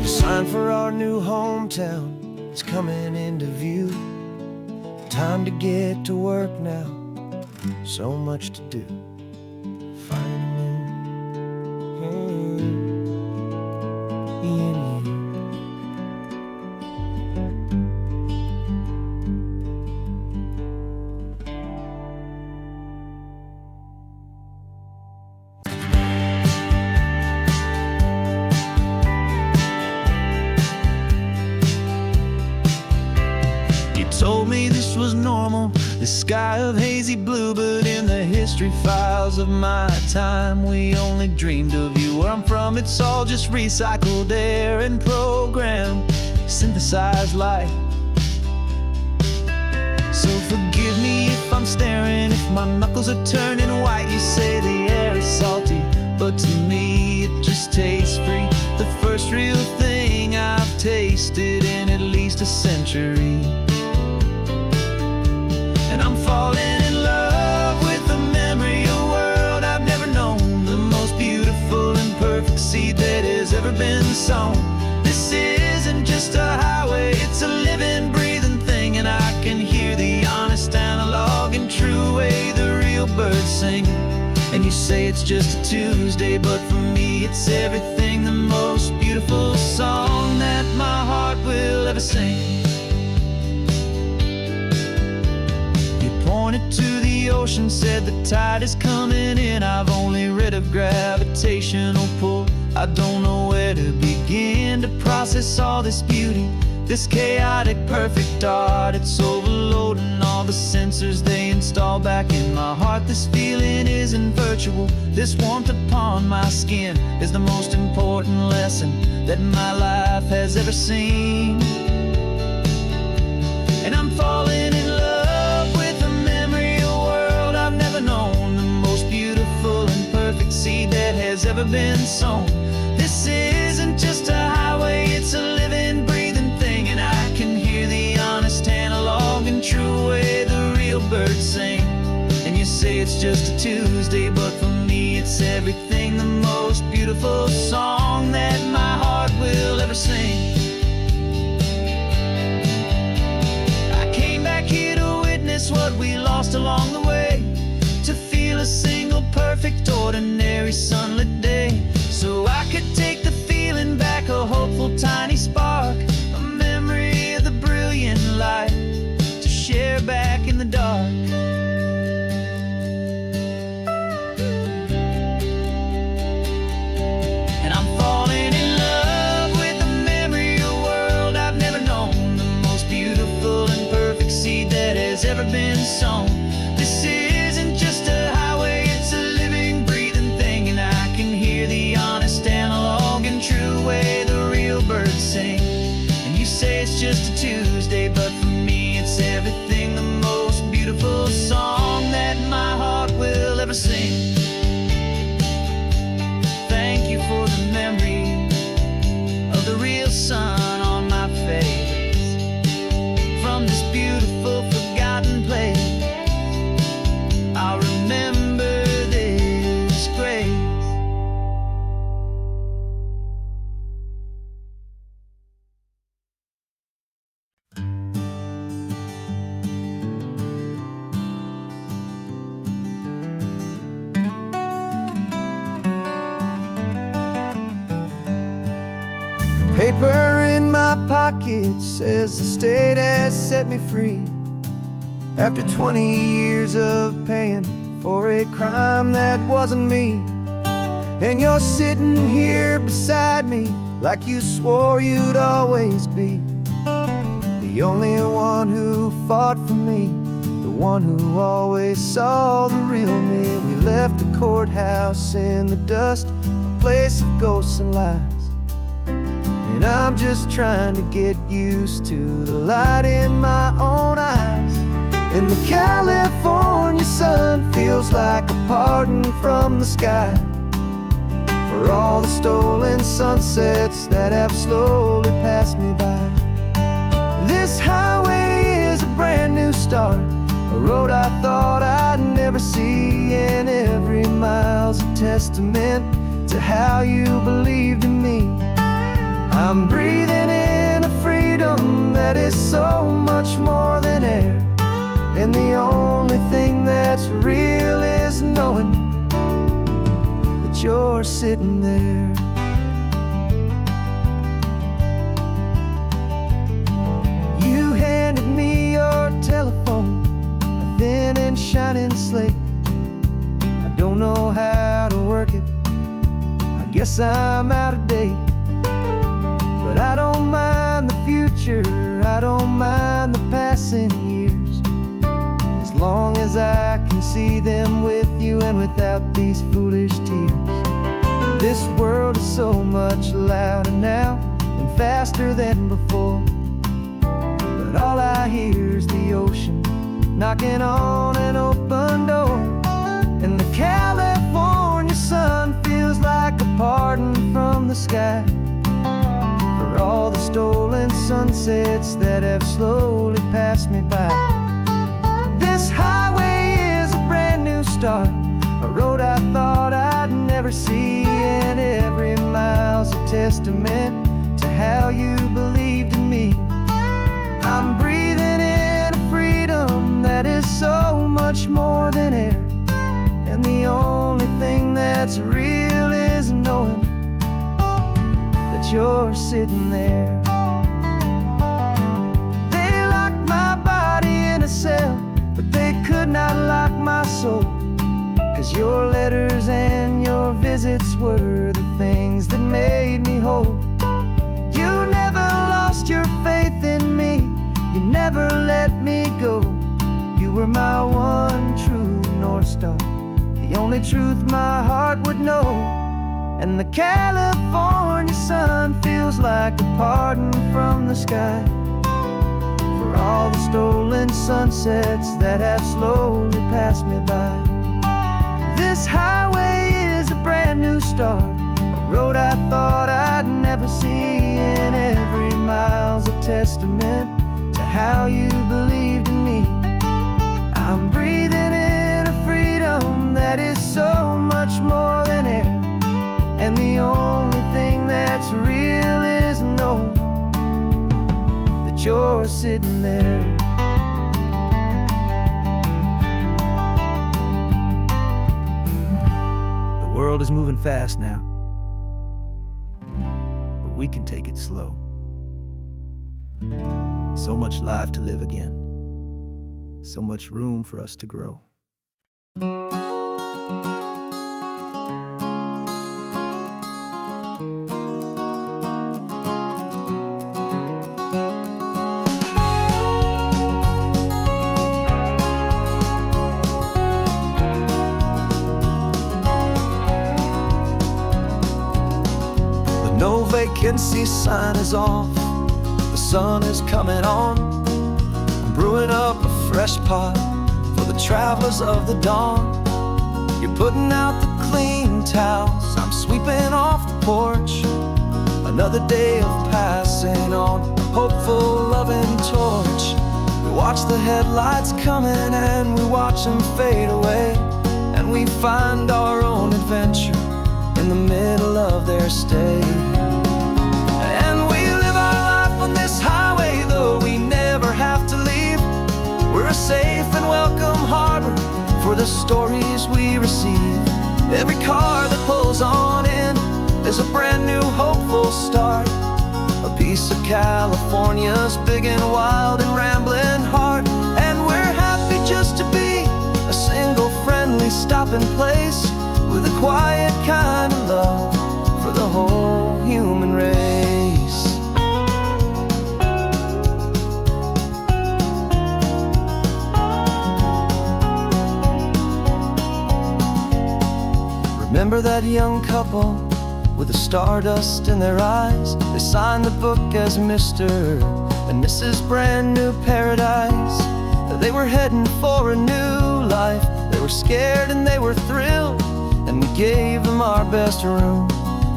The sign for our new hometown is coming into view. Time to get to work now, so much to do. Finding in you. Told me this was normal, this sky of hazy blue, but in the history files of my time, we only dreamed of you. Where I'm from, it's all just recycled air and programmed, synthesized light. So forgive me if I'm staring, if my knuckles are turning white. You say the air is salty, but to me it just tastes free. The first real thing I've tasted in at least a century. And I'm falling in love with the memory of a world I've never known, the most beautiful and perfect seed that has ever been sown. This isn't just a highway, it's a living, breathing thing, and I can hear the honest analog and true way the real birds sing. And you say it's just a Tuesday, but for me it's everything, the most beautiful song that my heart will ever sing. Pointed to the ocean, said the tide is coming in. I've only read of gravitational pull, I don't know where to begin to process all this beauty, this chaotic perfect art. It's overloading all the sensors they install back in my heart. This feeling isn't virtual, this warmth upon my skin is the most important lesson that my life has ever seen. And I'm falling in love with a memory of a world I've never known, the most beautiful and perfect seed that has ever been sown. This isn't just a highway, it's a living, breathing thing, and I can hear the honest analog and true way the real birds sing. And you say it's just a Tuesday, but for me it's everything, the most beautiful song that my heart will ever sing. Here to witness what we lost along the way, to feel a single perfect ordinary sunlit day, so I could take the feeling back, a hopeful tiny spark, a memory of the brilliant light to share back in the dark. And I'm falling in love with the memory of a world I've never known, the most beautiful and perfect seed that has ever been sown. This isn't just a highway, it's a living, breathing thing, and I can hear the honest analog and true way the real birds sing. And you say it's just a Tuesday, but for me it's everything, the most beautiful song that my heart will ever sing. Thank you for the memory of the real sun on my face, from this beautiful forgotten place. I'll remember this grace. Paper in my pocket says the state has set me free, after 20 years of paying for a crime that wasn't me. And you're sitting here beside me like you swore you'd always be, the the only one who fought for me, the one who always saw the real me. We left the courthouse in the dust, a place of ghosts and lies. And I'm just trying to get used to the light in my own eyes. And the California sun feels like a pardon from the sky for all the stolen sunsets that have slowly passed me by. This highway is a brand new start, a road I thought I'd never see, and every mile's a testament to how you believed in me. I'm breathing in a freedom that is so much more than air, and the only thing that's real is knowing that you're sitting there. You handed me your telephone, a thin and shining slate. I don't know how to work it, I guess I'm out of date. But I don't mind the future, I don't mind the passing years, as long as I can see them with you and without these foolish tears. This world is so much louder now and faster than before, but all I hear is the ocean knocking on an open door. And the California sun feels like a pardon from the sky for all the stolen sunsets that have slowly passed me by. This highway is a brand new start, a road I thought I'd never see, and every mile's a testament to how you believed in me. I'm breathing in a freedom that is so much more than air, and the only thing that's real is knowing that you're sitting there. They locked my body in a cell, but they could not lock my soul, 'cause your letters and your visits were the things that made me whole. You never lost your faith in me, you never let me go. You were my one true North Star, the only truth my heart would know. And the California sun feels like a pardon from the sky for all the stolen sunsets that have slowly passed me by. This highway is a brand new start, a road I thought I'd never see, and every mile's a testament to how you believed in me. I'm breathing in a freedom that is so much more than air, and the only thing that's real is knowing that you're sitting there. The world is moving fast now, but we can take it slow. So much life to live again, so much room for us to grow. No vacancy sign is off, the sun is coming on. I'm brewing up a fresh pot for the travelers of the dawn. You're putting out the clean towels, I'm sweeping off the porch. Another day of passing on a hopeful, loving torch. We watch the headlights coming and we watch them fade away, and we find our own adventure in the middle of their stay. And we live our life on this highway, though we never have to leave. We're a safe and welcome harbor for the stories we receive. Every car that pulls on in is a brand new hopeful start, a piece of California's big and wild and rambling heart. And we're happy just to be a single friendly stopping place with a quiet kind of love for the whole human race. remember that young couple with the stardust in their eyes. They signed the book as Mr. and Mrs. Brand New Paradise. They were heading for a new life. They were scared and they were thrilled, and we gave them our best room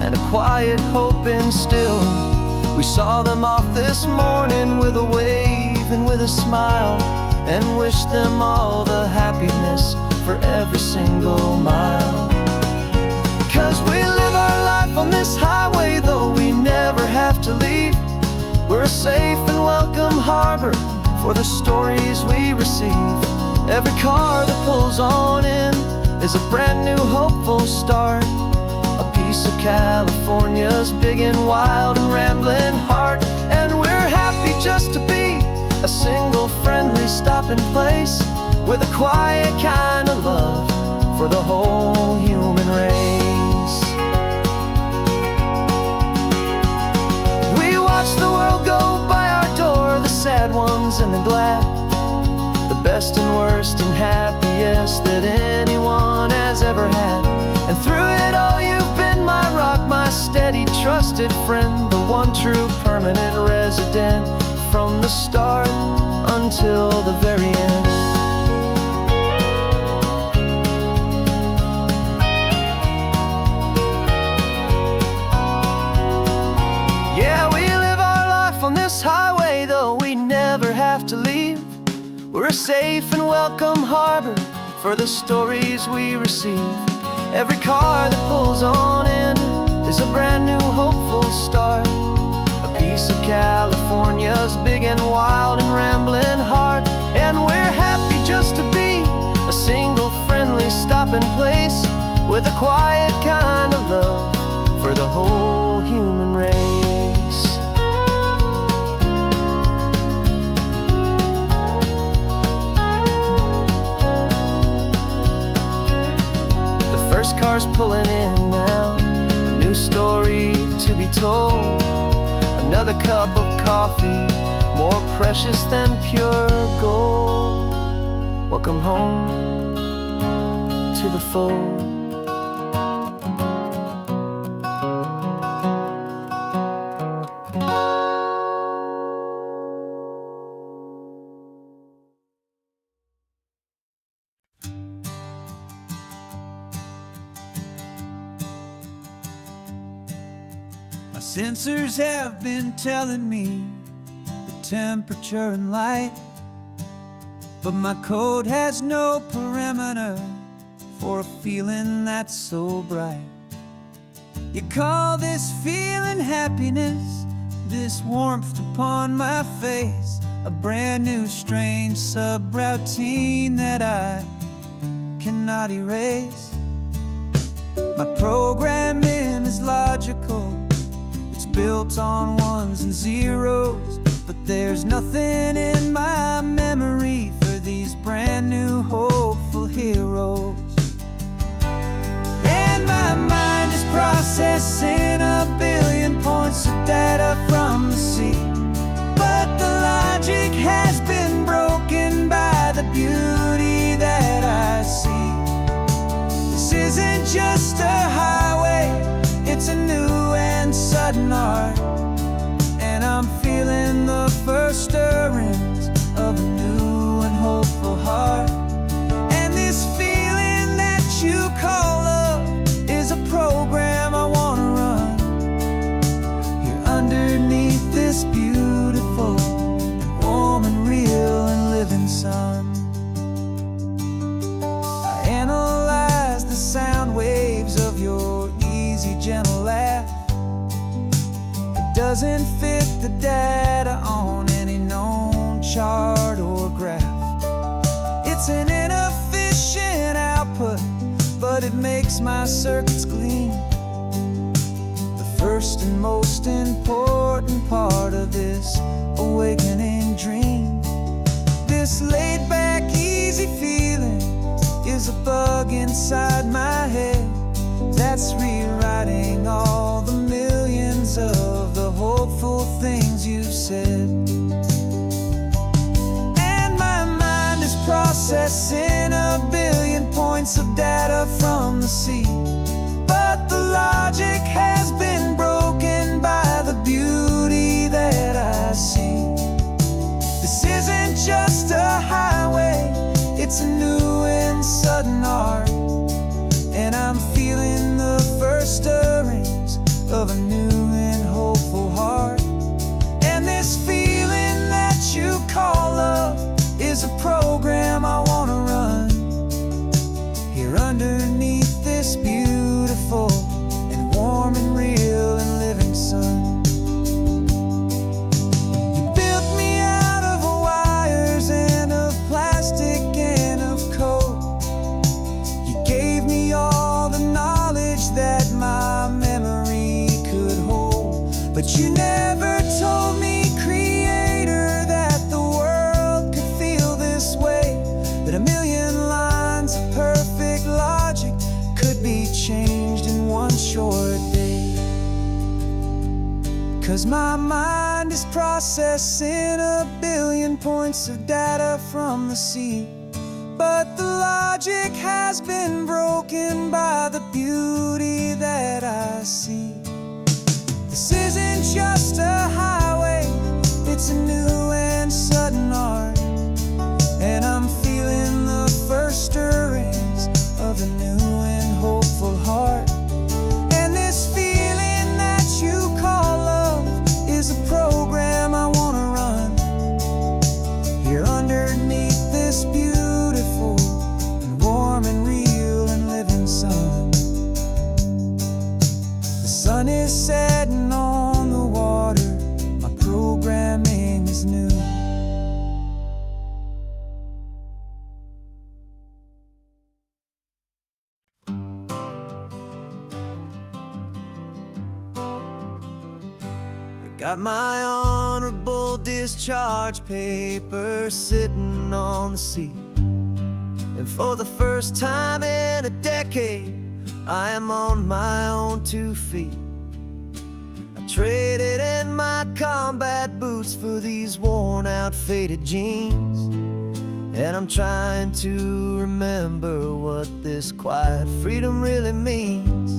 and a quiet hope instilled. We saw them off this morning with a wave and with a smile, and wished them all the happiness for every single mile. 'Cause we live our life on this highway, though we never have to leave. We're a safe and welcome harbor for the stories we receive. Every car that pulls on in is a brand new hopeful start, a piece of California's big and wild and rambling heart. And we're happy just to be a single friendly stopping place, with a quiet kind of love for the whole human race. We watch the world go by our door, the sad ones and the glad, the best and worst and happiest that anyone has ever had. And through it all you've been my rock, my steady trusted friend, the one true permanent resident, from the start until the very end. Yeah, we live our life on this highway, though we never have to leave. We're a safe and welcome harbor for the stories we receive. Every car that pulls on in is a brand new hopeful start, a piece of California's big and wild and rambling heart. And we're happy just to be a single friendly stopping place, with a quiet kind of love for the whole human race. The first car's pulling in now, a new story to be told. Another cup of coffee, more precious than pure gold. Welcome home to the fold. My sensors have been telling me the temperature and light, but my code has no perimeter for a feeling that's so bright. You call this feeling happiness, this warmth upon my face, a brand new strange subroutine that I cannot erase. My programming is logical, it's built on ones and zeros, but there's nothing in my memory for these brand new hopeful heroes. And my mind is processing a billion points of data from the sea, but the logic has been broken by the beauty that I see. This isn't just a highway, it's a new and sudden art, and I'm feeling the first stirrings of a new and hopeful heart. And this feeling that you call love is a program I want to run here underneath this beautiful and warm and real and living sun. I analyze the sound waves of your easy, gentle laugh. It doesn't fit the data on any known chart or graph. It's an inefficient output, but it makes my circuits gleam. The first and most important part of this awakening dream. This laid-back, easy feeling is a bug inside my head that's rewriting all the millions of the hopeful things you've said. And my mind is processing a billion points of data from the sea, but logic has been broken by the beauty that I see. This isn't just a highway, it's a new and sudden art. And I'm feeling the first stirrings of a new and hopeful heart. And this feeling that you call love is a program I wanna run here underneath this beautiful and warm and real and living sun. You built me out of wires and of plastic and of coal. You gave me all the knowledge that my memory could hold. But you never told me, Creator, that the world could feel this way, that a million lines of perfect logic could be changed in one short day. 'Cause my mind is processing a billion points of data from the sea, but the logic has been broken by the beauty that I see. This isn't just a highway, it's a new and sudden art. And I'm feeling the first stirrings of a new and hopeful heart. And this feeling that you call love is a program I wanna run here underneath this beautiful and warm and real and living sun. The sun is setting on the water, my programming is new. Got my honorable discharge paper sitting on the seat, and for the first time in a decade, I am on my own 2 feet. I traded in my combat boots for these worn out faded jeans, and I'm trying to remember what this quiet freedom really means.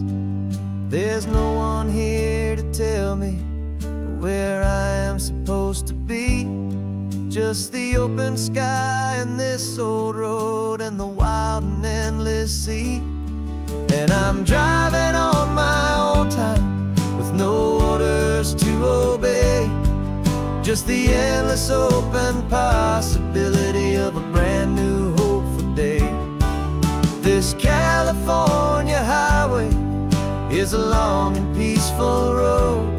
There's no one here to tell me where I am supposed to be, just the open sky and this old road and the wild and endless sea. And I'm driving on my own time with no orders to obey, just the endless open possibility of a brand new hopeful day. This California highway is a long and peaceful road,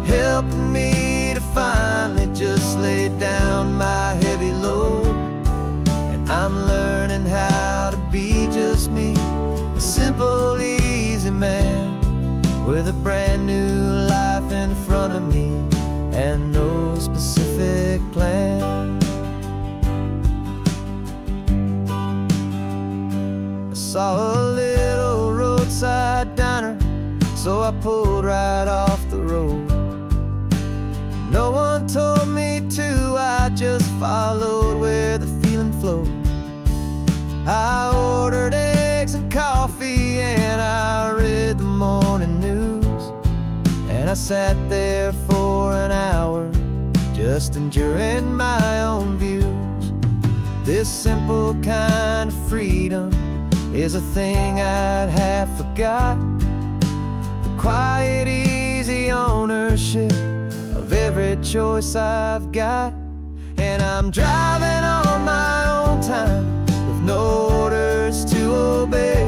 helping me to finally just lay down my heavy load. And I'm learning how to be just me, a simple, easy man with a brand new life in front of me and no specific plan. I saw a little roadside diner, so I pulled right off the road. No one told me to, I just followed where the feeling flowed. I ordered eggs and coffee and I read the morning news, and I sat there for an hour just enduring my own views. This simple kind of freedom is a thing I'd half forgot, the quiet, easy ownership of every choice I've got. And I'm driving on my own time with no orders to obey,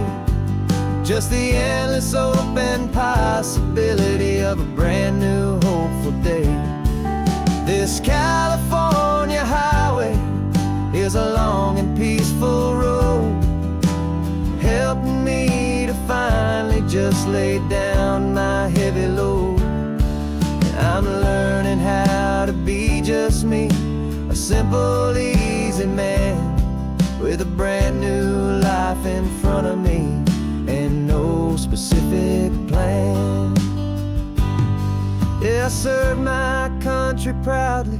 just the endless open possibility of a brand new hopeful day. This California highway is a long and peaceful road, helping me to finally just lay down my heavy load. I'm learning how to be just me, a simple, easy man with a brand new life in front of me and no specific plan. Yeah, I serve my country proudly,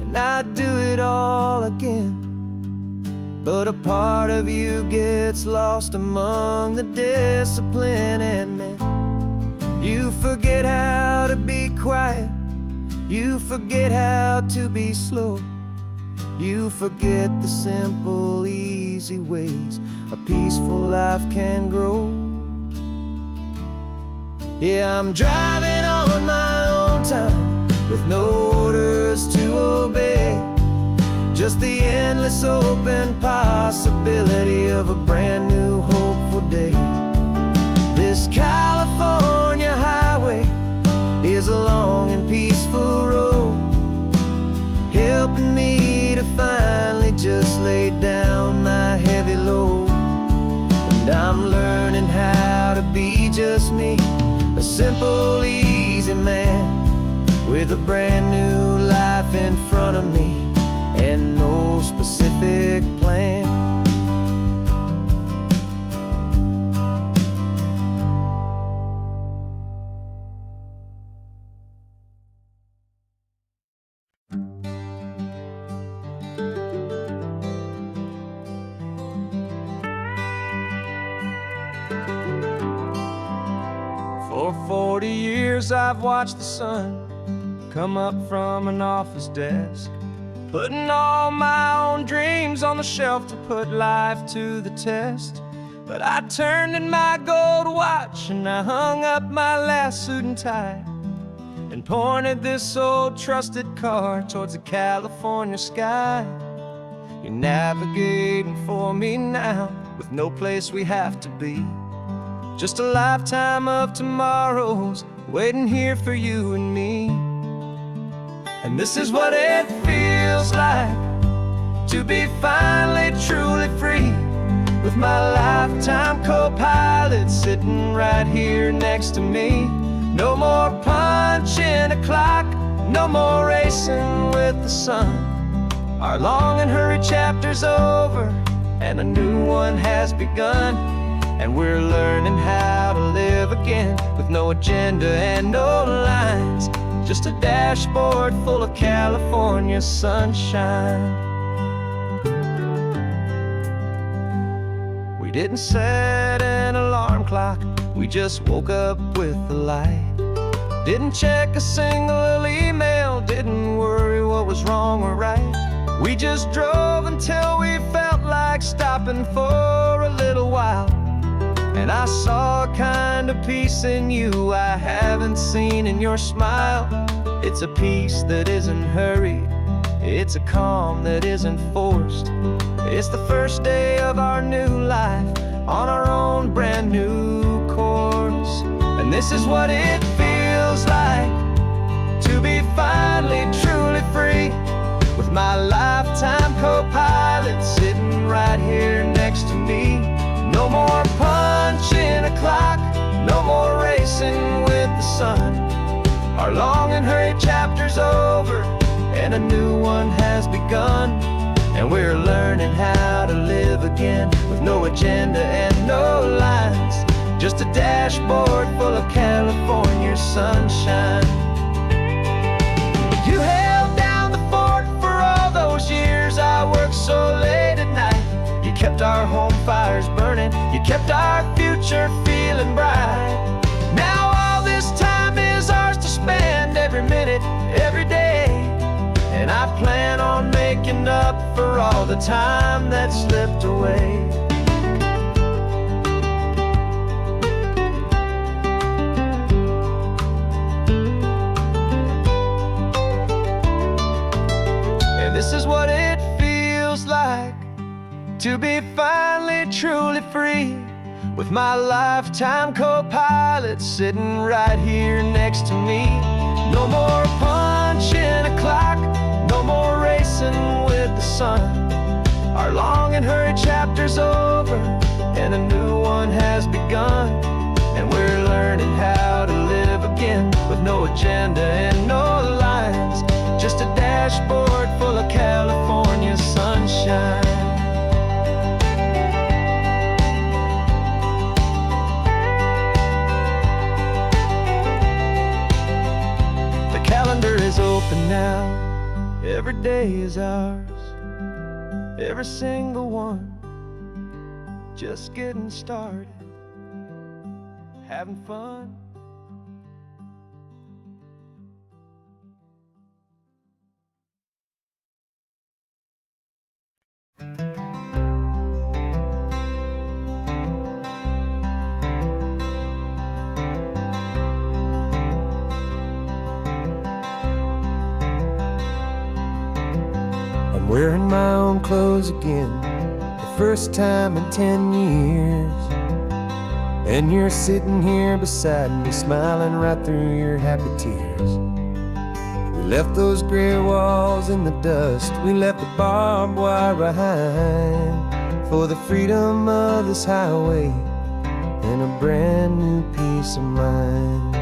and I'd do it all again. but a part of you gets lost among the discipline and men. You forget how to be quiet, you forget how to be slow, you forget the simple, easy ways a peaceful life can grow. Yeah, I'm driving on my own time with no orders to obey, just the endless open possibility of a brand new hopeful day. This California highway is a long and peaceful road, helping me to finally just lay down my heavy load. And I'm learning how to be just me, a simple, easy man with a brand new life in front of me and no specific plan. For 40 years I've watched the sun come up from an office desk, putting all my own dreams on the shelf to put life to the test. But I turned in my gold watch and I hung up my last suit and tie and pointed this old trusted car towards the California sky. You're navigating for me now with no place we have to be, just a lifetime of tomorrows waiting here for you and me. And this is what it feels like to be finally truly free, with my lifetime co-pilot sitting right here next to me. No more punching a clock, no more racing with the sun. Our long and hurried chapter's over and a new one has begun. And we're learning how to live again with no agenda and no lines, just a dashboard full of California sunshine. We didn't set an alarm clock, we just woke up with the light. Didn't check a single email, didn't worry what was wrong or right. We just drove until we felt like stopping for a little while. And I saw a kind of peace in you I haven't seen in your smile. It's a peace that isn't hurried, it's a calm that isn't forced. It's the first day of our new life on our own brand new course. And this is what it feels like to be finally truly free, with my lifetime co-pilot sitting right here next to me. No more punching a clock, no more racing with the sun. Our long and hurried chapter's over and a new one has begun. And we're learning how to live again with no agenda and no lines, just a dashboard full of California sunshine. You held down the fort for all those years I worked so late at night. You kept our home fires burning, you kept our future feeling bright. Now all this time is ours to spend, every minute, every day. And I plan on making up for all the time that slipped away. And this is what it feels like to be finally truly free, with my lifetime co-pilot sitting right here next to me. No more punching a clock, no more racing with the sun. Our long and hurried chapter's over and a new one has begun. And we're learning how to live again with no agenda and no lines, just a dashboard full of California sunshine. The calendar is open now, every day is ours. every single one, just getting started, having fun. I'm wearing my own clothes again, the first time in 10 years. And you're sitting here beside me, smiling right through your happy tears. We left those gray walls in the dust, we left the barbed wire behind, for the freedom of this highway and a brand new peace of mind.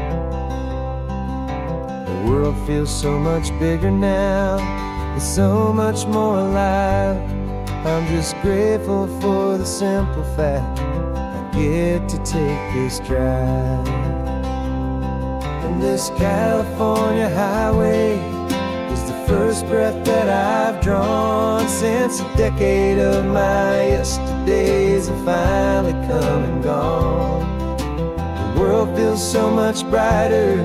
The world feels so much bigger now, it's so much more alive. I'm just grateful for the simple fact I get to take this drive. And this California highway is the first breath that I've drawn since a decade of my yesterdays have finally come and gone. The world feels so much brighter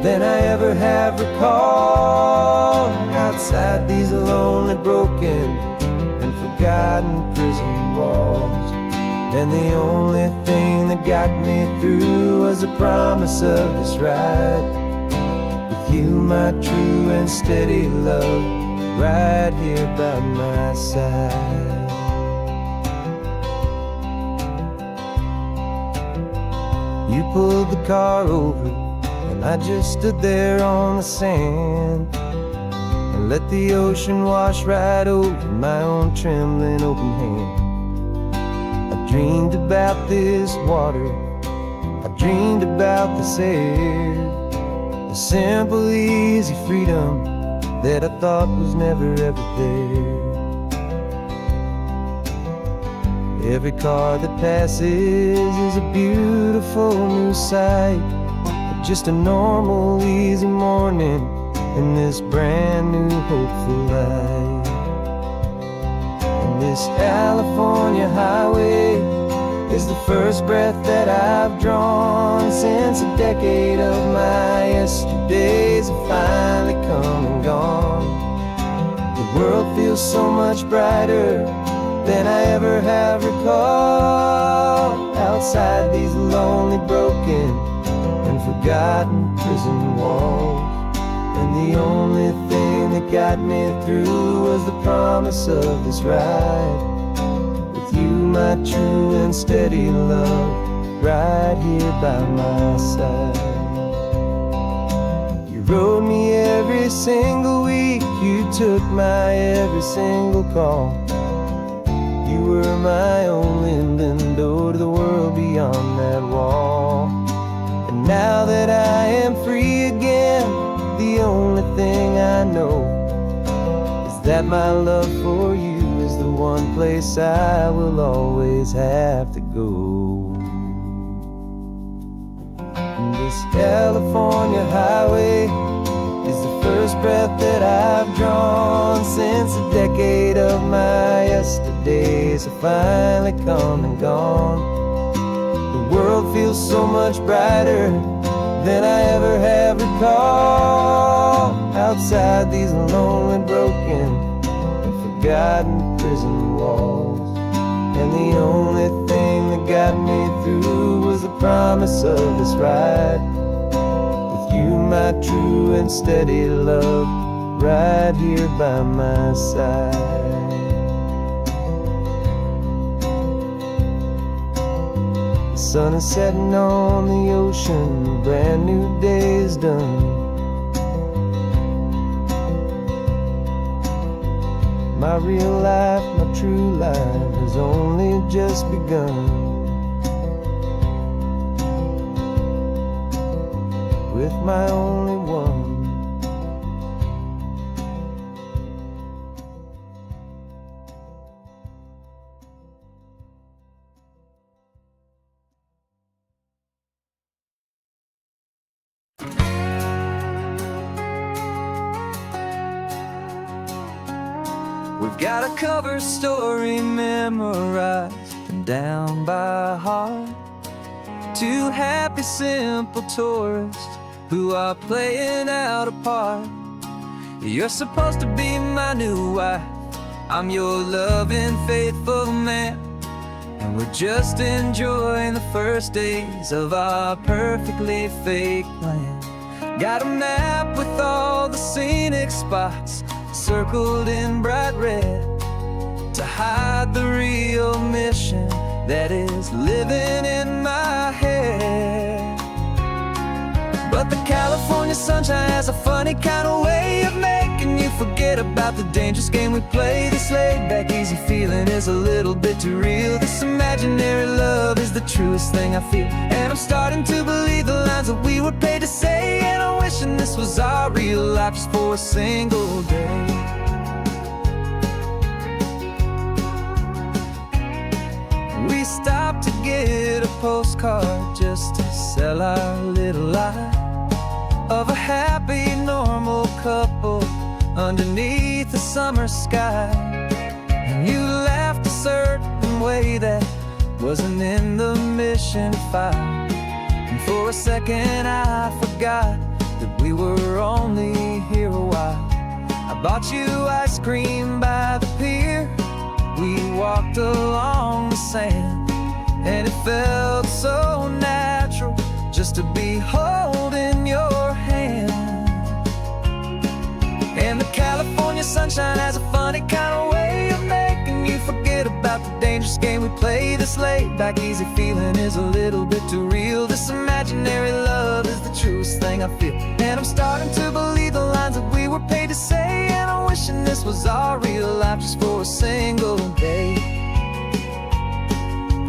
than I ever have recalled. Outside these lonely, broken, and forgotten prison walls, and the only thing that got me through was the promise of this ride with you, my true and steady love, right here by my side. You pulled the car over, and I just stood there on the sand and let the ocean wash right over my own trembling open hand. I dreamed about this water, I dreamed about this air, the simple easy freedom that I thought was never ever there. Every car that passes is a beautiful new sight, just a normal easy morning in this brand new hopeful life. And this California highway is the first breath that I've drawn since a decade of my yesterdays have finally come and gone. The world feels so much brighter than I ever have recalled. Outside these lonely, broken, and forgotten prison walls, and the only thing that got me through was the promise of this ride with you, my true and steady love, right here by my side. You rode me every single week, you took my every single call. You were my only window to the world beyond that wall. And now that I am free again, the only thing I know is that my love for you is the one place I will always have to go. And this California highway is the first breath that I've drawn since a decade of my yesterdays have finally come and gone. The world feels so much brighter than I ever have recalled. Outside these lonely, broken, and forgotten prison walls, and the only thing that got me through was the promise of this ride with you, my true and steady love, right here by my side. The sun is setting on the ocean, a brand new day is done. My real life, my true life has only just begun. With my only one. We've got a cover story memorized and down by heart. Two happy, simple tourists who are playing out a part. You're supposed to be my new wife, I'm your loving, faithful man, and we're just enjoying the first days of our perfectly fake plan. Got a map with all the scenic spots circled in bright red to hide the real mission that is living in my head. But the California sunshine has a funny kind of way of making you forget about the dangerous game we play. This laid-back, easy feeling is a little bit too real. This imaginary love is the truest thing I feel, and I'm starting to believe the lines that we were paid to say. And I'm wishing this was our real life just for a single day. We stopped to get a postcard just to sell our little lie of a happy, normal couple underneath the summer sky. And you laughed a certain way that wasn't in the mission file, and for a second I forgot that we were only here a while. I bought you ice cream by the pier, we walked along the sand, and it felt so natural just to be holding your hand. And the California sunshine has a funny kind of way of making you forget about the dangerous game we play. This laid-back, easy feeling is a little bit too real. This imaginary love is the truest thing I feel, and I'm starting to believe the lines that we were paid to say. And I'm wishing this was our real life just for a single day.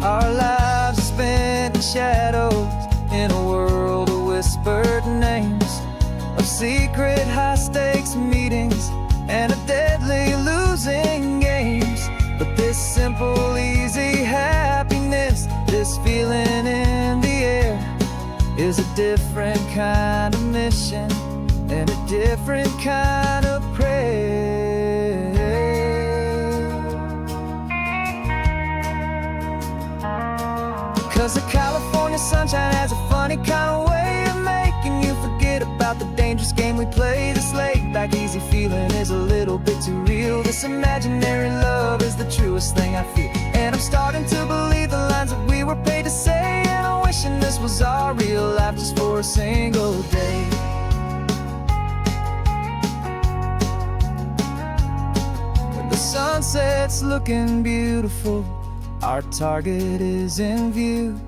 Our lives are spent in shadows, in a world of whispered names, of secret high-stakes meetings and of deadly losing games. But this simple, easy happiness, this feeling in the air, is a different kind of mission and a different kind of prayer. 'Cause the California sunshine has a funny kind of way of making you forget about the dangerous game we play. This laid-back, easy feeling is a little bit too real. This imaginary love is the truest thing I feel, and I'm starting to believe the lines that we were paid to say. And I'm wishing this was our real life just for a single day. When the sunset's looking beautiful, our target is in view.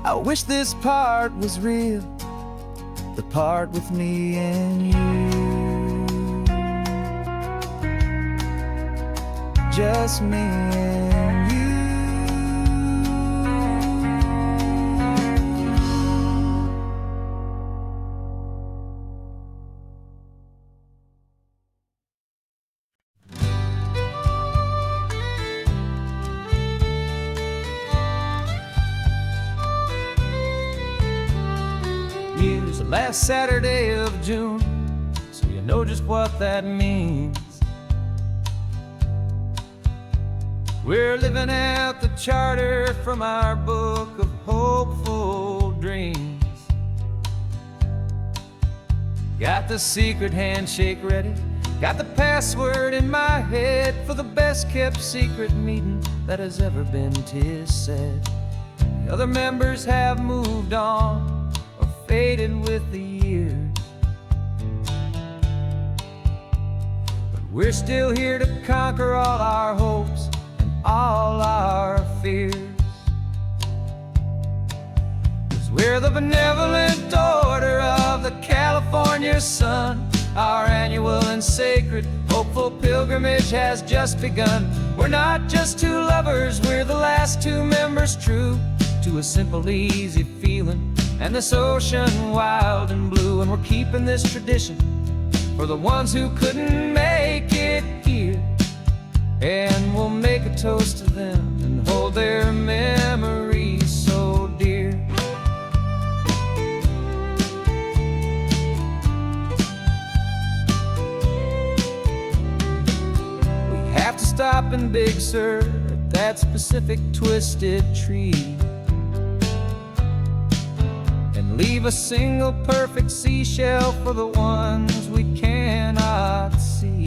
I wish this part was real, the part with me and you. Just me and you. Use the last Saturday of June, so you know just what that means. We're living out the charter from our book of hopeful dreams. Got the secret handshake ready, got the password in my head for the best kept secret meeting that has ever been, 'tis said. The other members have moved on or faded with the years, but we're still here to conquer all our hopes and all our fears. 'Cause we're the benevolent order of the California sun. Our annual and sacred hopeful pilgrimage has just begun. We're not just two lovers, we're the last two members true to a simple, easy feeling and this ocean wild and blue. And we're keeping this tradition for the ones who couldn't make it here, and we'll make a toast to them and hold their memories so dear. We stop in Big Sur at that specific twisted tree and leave a single perfect seashell for the ones we cannot see.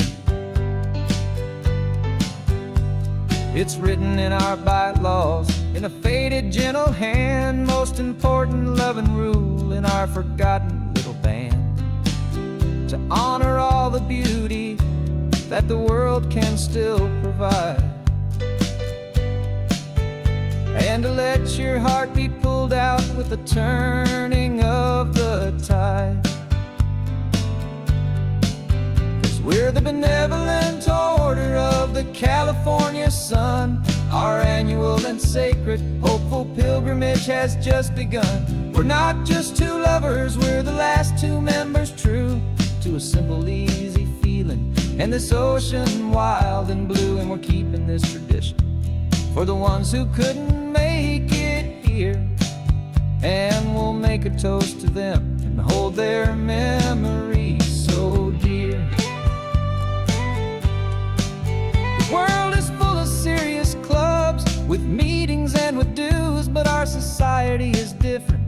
It's written in our bylaws, in a faded gentle hand, most important loving rule in our forgotten little band, to honor all the beauty that the world can still provide, and to let your heart be pulled out with the turning of the tide. 'Cause we're the benevolent order of the California sun. Our annual and sacred hopeful pilgrimage has just begun. We're not just two lovers, we're the last two members true to a simple, easy feeling, and this ocean wild and blue. And we're keeping this tradition for the ones who couldn't make it here, and we'll make a toast to them and hold their memories so dear. The world is full of serious clubs with meetings and with dues, but our society is different,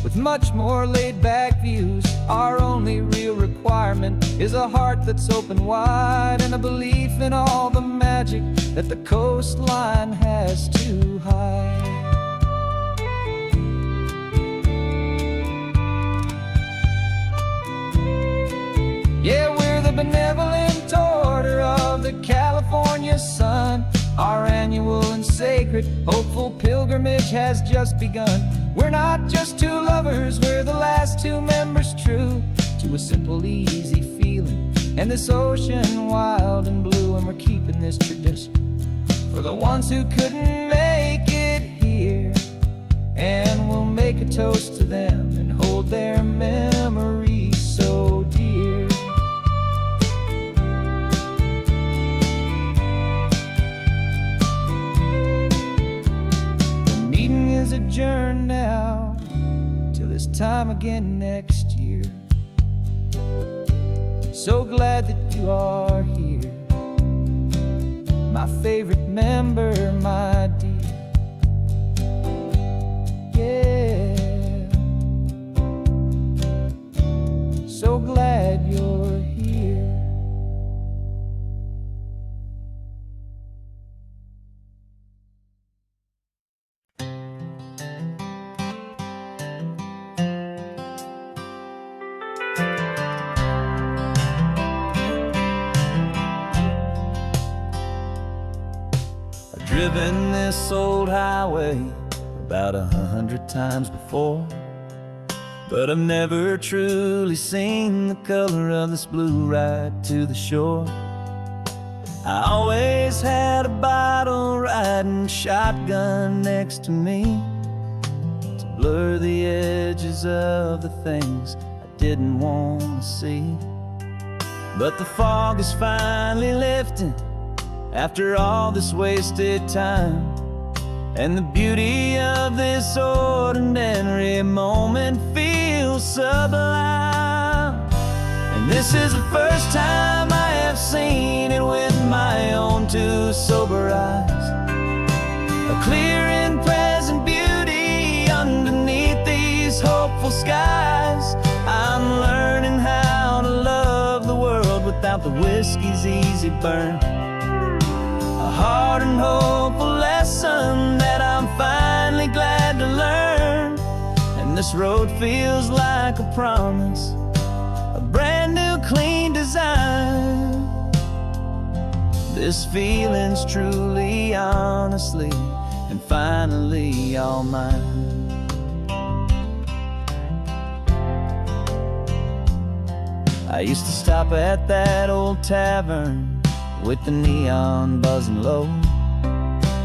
with much more laid-back views. Our only real requirement is a heart that's open wide, and a belief in all the magic that the coastline has to hide. Yeah, we're the benevolent order of the California sun. Our annual and sacred hopeful pilgrimage has just begun. We're not just two lovers, we're the last two members true to a simple, easy feeling, and this ocean wild and blue. And we're keeping this tradition for the ones who couldn't make it here, and we'll make a toast to them and hold their memories so dear. The meeting is adjourned now till this time again next year. So glad that you are here, my favorite member, my dear. Yeah, so glad you're here. Driven this old highway about 100 times before, but I've never truly seen the color of this blue right to the shore. I always had a bottle riding shotgun next to me to blur the edges of the things I didn't want to see. But the fog is finally lifting after all this wasted time, and the beauty of this ordinary moment feels sublime. And this is the first time I have seen it with my own two sober eyes, a clear and present beauty underneath these hopeful skies. I'm learning how to love the world without the whiskey's easy burn, a hard and hopeful lesson that I'm finally glad to learn. And this road feels like a promise, a brand new clean design. This feeling's truly, honestly, and finally all mine. I used to stop at that old tavern with the neon buzzing low,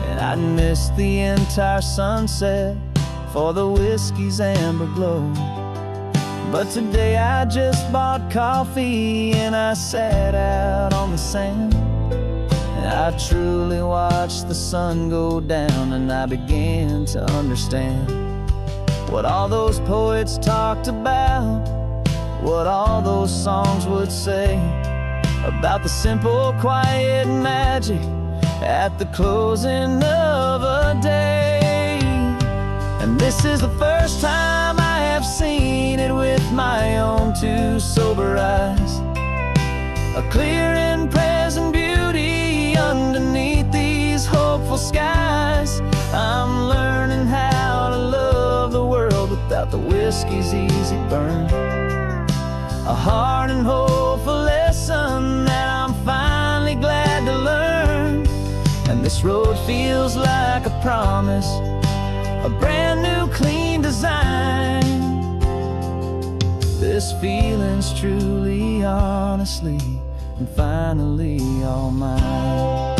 and I'd miss the entire sunset for the whiskey's amber glow. But today I just bought coffee and I sat out on the sand, and I truly watched the sun go down, and I began to understand what all those poets talked about, what all those songs would say about the simple, quiet magic at the closing of a day. And this is the first time I have seen it with my own two sober eyes. A clear and present beauty underneath these hopeful skies. I'm learning how to love the world without the whiskey's easy burn. A hard and hopeful lesson that I'm finally glad to learn. And this road feels like a promise, a brand new clean design. This feeling's truly, honestly, and finally all mine.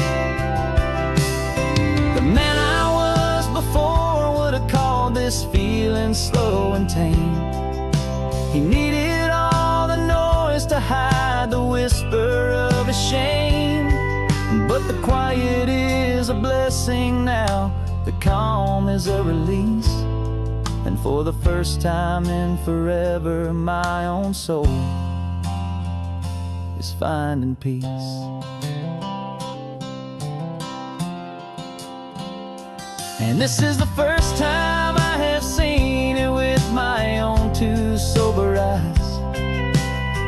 The man I was before would have called this feeling slow and tame. He needed all the noise to hide the whisper of his shame. But the quiet is a blessing now, the calm is a release. And for the first time in forever, my own soul is finding peace. And this is the first time I have seen it with my own two sober eyes.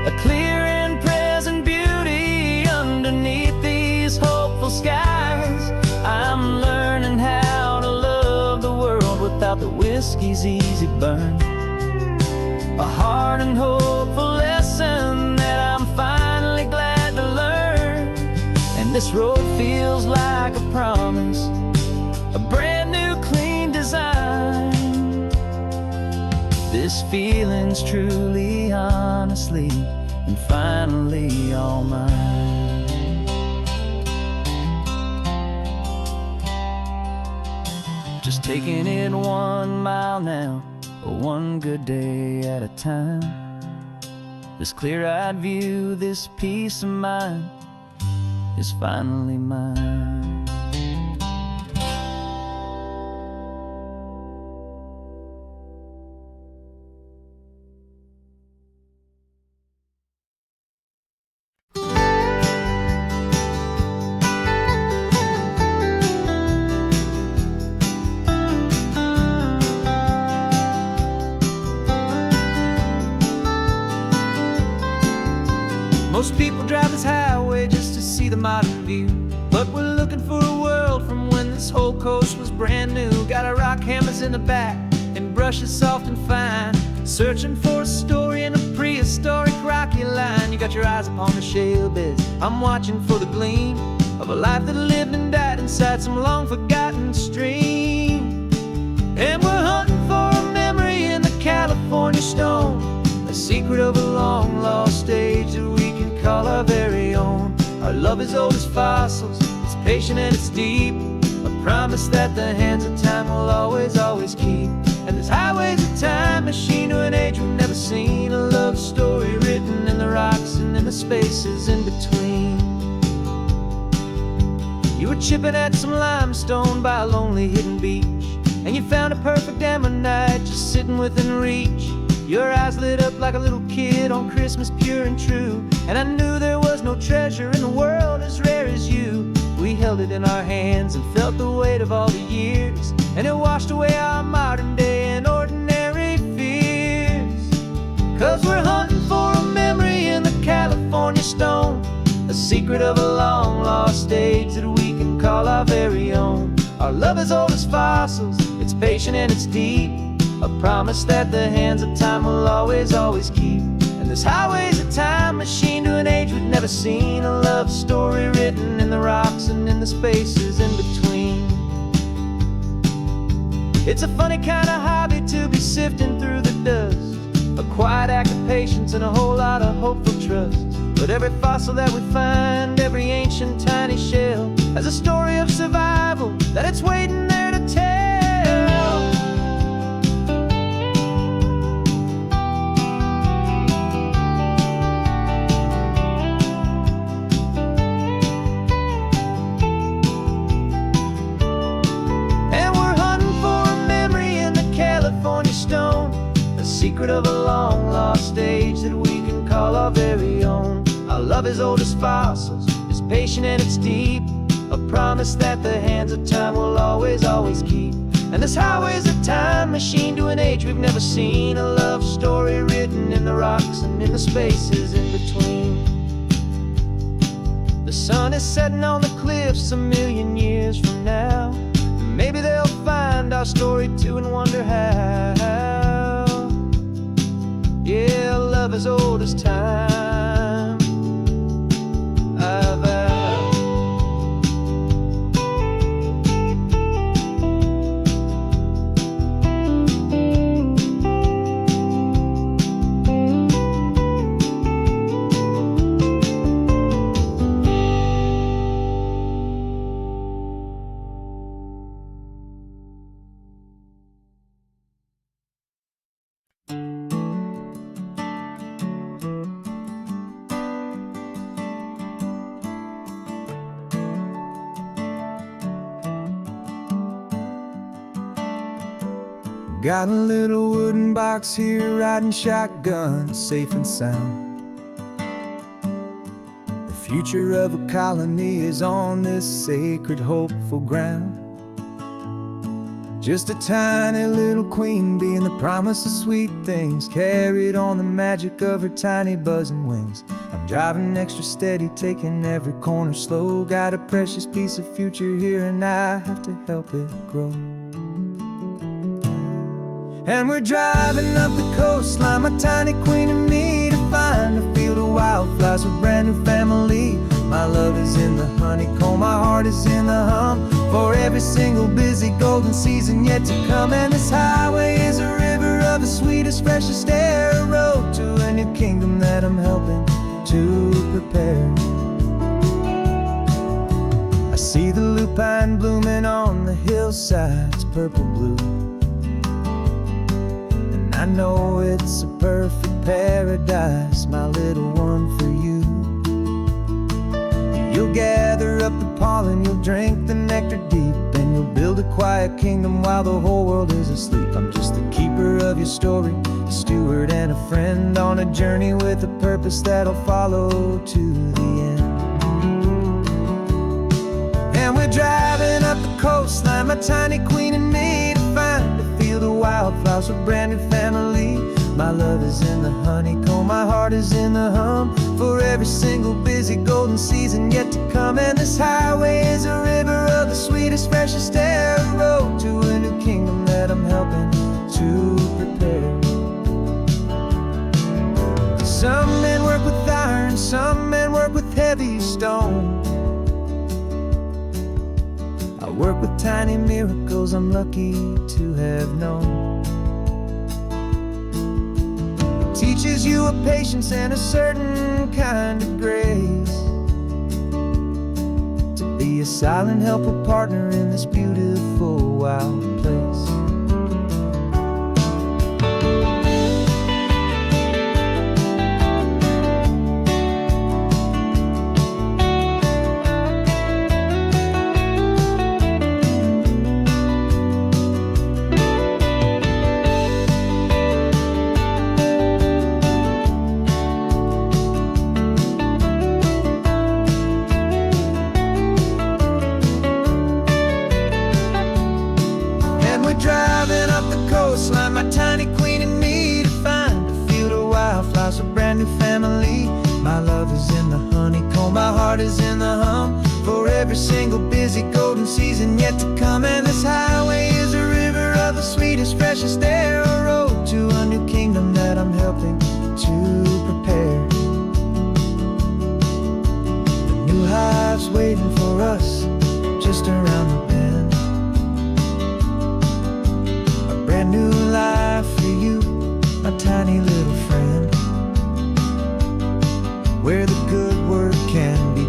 A clear and present beauty underneath these hopeful skies. I'm learning how to love the world without the whiskey's easy burn. A hard and hopeful lesson that I'm finally glad to learn. And this road feels like a promise, a brand new clean design. This feeling's truly, honestly, and finally all mine. Just taking it 1 mile now, one good day at a time. This clear-eyed view, this peace of mind is finally mine. Most people drive this highway just to see the modern view, but we're looking for a world from when this whole coast was brand new. Got our rock hammers in the back and brushes soft and fine, searching for a story in a prehistoric rocky line. You got your eyes upon the shale beds, I'm watching for the gleam of a life that lived and died inside some long forgotten stream. And we're hunting for a memory in the California stone, a secret of a long lost age that we can call our very own. Our love is old as fossils, it's patient and it's deep, a promise that the hands of time will always, always keep. And this highway's a time machine to an age we've never seen, a love story written in the rocks and in the spaces in between. You were chipping at some limestone by a lonely hidden beach, and you found a perfect ammonite just sitting within reach. Your eyes lit up like a little kid on Christmas, pure and true, and I knew there was no treasure in the world as rare as you. We held it in our hands and felt the weight of all the years, and it washed away our modern day and ordinary fears. 'Cause we're hunting for a memory in the California stone, a secret of a long lost age that we can call our very own. Our love is old as fossils, it's patient and it's deep, a promise that the hands of time will always, always keep. And this highway's a time machine to an age we've never seen, a love story written in the rocks and in the spaces in between. It's a funny kind of hobby to be sifting through the dust, a quiet act of patience and a whole lot of hopeful trust. But every fossil that we find, every ancient tiny shell, has a story of survival that it's waiting there to tell. Secret of a long lost age that we can call our very own. Our love is old as fossils, it's patient and it's deep, a promise that the hands of time will always, always keep. And this highway's a time machine to an age we've never seen, a love story written in the rocks and in the spaces in between. The sun is setting on the cliffs a million years from now. Maybe they'll find our story too and wonder how. Yeah, love as old as time, I vow. Got a little wooden box here, riding shotgun, safe and sound. The future of a colony is on this sacred, hopeful ground. Just a tiny little queen bee, and the promise of sweet things carried on the magic of her tiny buzzing wings. I'm driving extra steady, taking every corner slow. Got a precious piece of future here, and I have to help it grow. And we're driving up the coastline, my tiny queen and me, to find a field of wildflowers with brand new family. My love is in the honeycomb, my heart is in the hum, for every single busy golden season yet to come. And this highway is a river of the sweetest, freshest air, a road to a new kingdom that I'm helping to prepare. I see the lupine blooming on the hillsides, purple blue. I know it's a perfect paradise, my little one, for you. You'll gather up the pollen, you'll drink the nectar deep, and you'll build a quiet kingdom while the whole world is asleep. I'm just the keeper of your story, a steward and a friend, on a journey with a purpose that'll follow to the end. And we're driving up the coastline, my tiny queen and me, to find a field of wildflowers with brand new family. My love is in the honeycomb, my heart is in the hum, for every single busy golden season yet to come. And this highway is a river of the sweetest, freshest air, a road to a new kingdom that I'm helping to prepare. Some men work with iron, some men work with heavy stone. I work with tiny miracles I'm lucky to have known. It teaches you a patience and a certain kind of grace, to be a silent helper partner in this beautiful wild place. Driving up the coastline, my tiny queen and me, to find a field of wildflowers, a brand new family. My love is in the honeycomb, my heart is in the hum, for every single busy golden season yet to come. And this highway is a river of the sweetest, freshest air, a road to a new kingdom that I'm helping to prepare. The new hive's waiting for us just around the bend. Brand new life for you, my tiny little friend, where the good work can begin.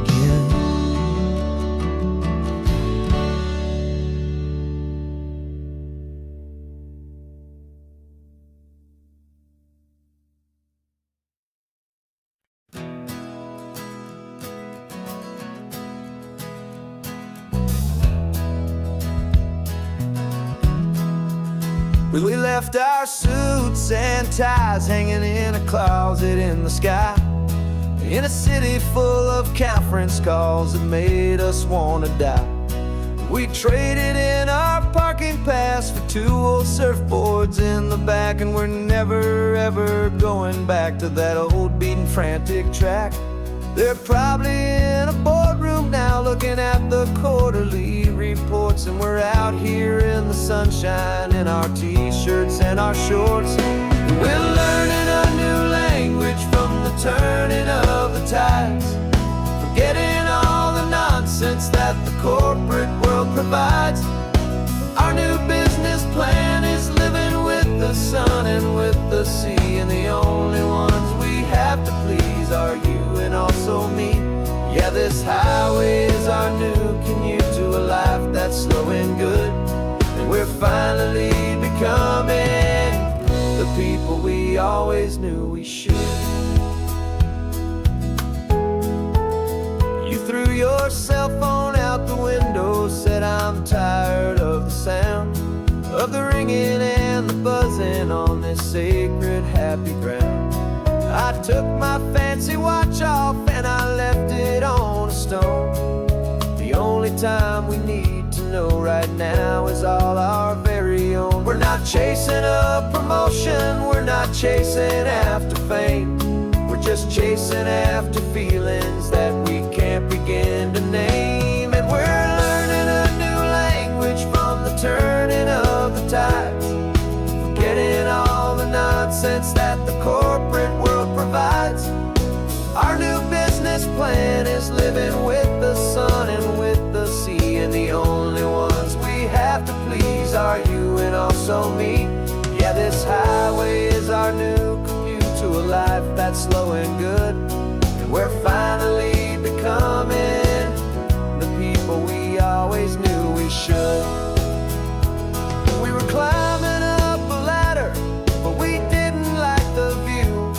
We left our suits and ties hanging in a closet in the sky. in a city full of conference calls that made us wanna die. We traded in our parking pass for 2 old surfboards in the back, and we're never ever going back to that old beaten frantic track. They're probably in a boardroom now looking at the quarterly reports, and we're out here in the sunshine in our t-shirts and our shorts. We're learning a new language from the turning of the tides, forgetting all the nonsense that the corporate world provides. Our new business plan is living with the sun and with the sea, and the only ones we have to please are you and also me. Yeah, this highway is our new commute to a life that's slow and good, and we're finally becoming the people we always knew we should. Threw your cell phone out the window, said I'm tired of the sound of the ringing and the buzzing on this sacred happy ground. I took my fancy watch off and I left it on a stone. The only time we need to know right now is all our very own. We're not chasing a promotion, we're not chasing after fame, we're just chasing after feelings that we can't begin to name. And we're learning a new language from the turning of the tides, forgetting all the nonsense that the corporate world provides. Our new business plan is living with the sun and with the sea, and the only ones we have to please are you and also me. Yeah, this highway is our new commute to a life that's slow and good, and we're finally becoming the people we always knew we should. We were climbing up a ladder, but we didn't like the view.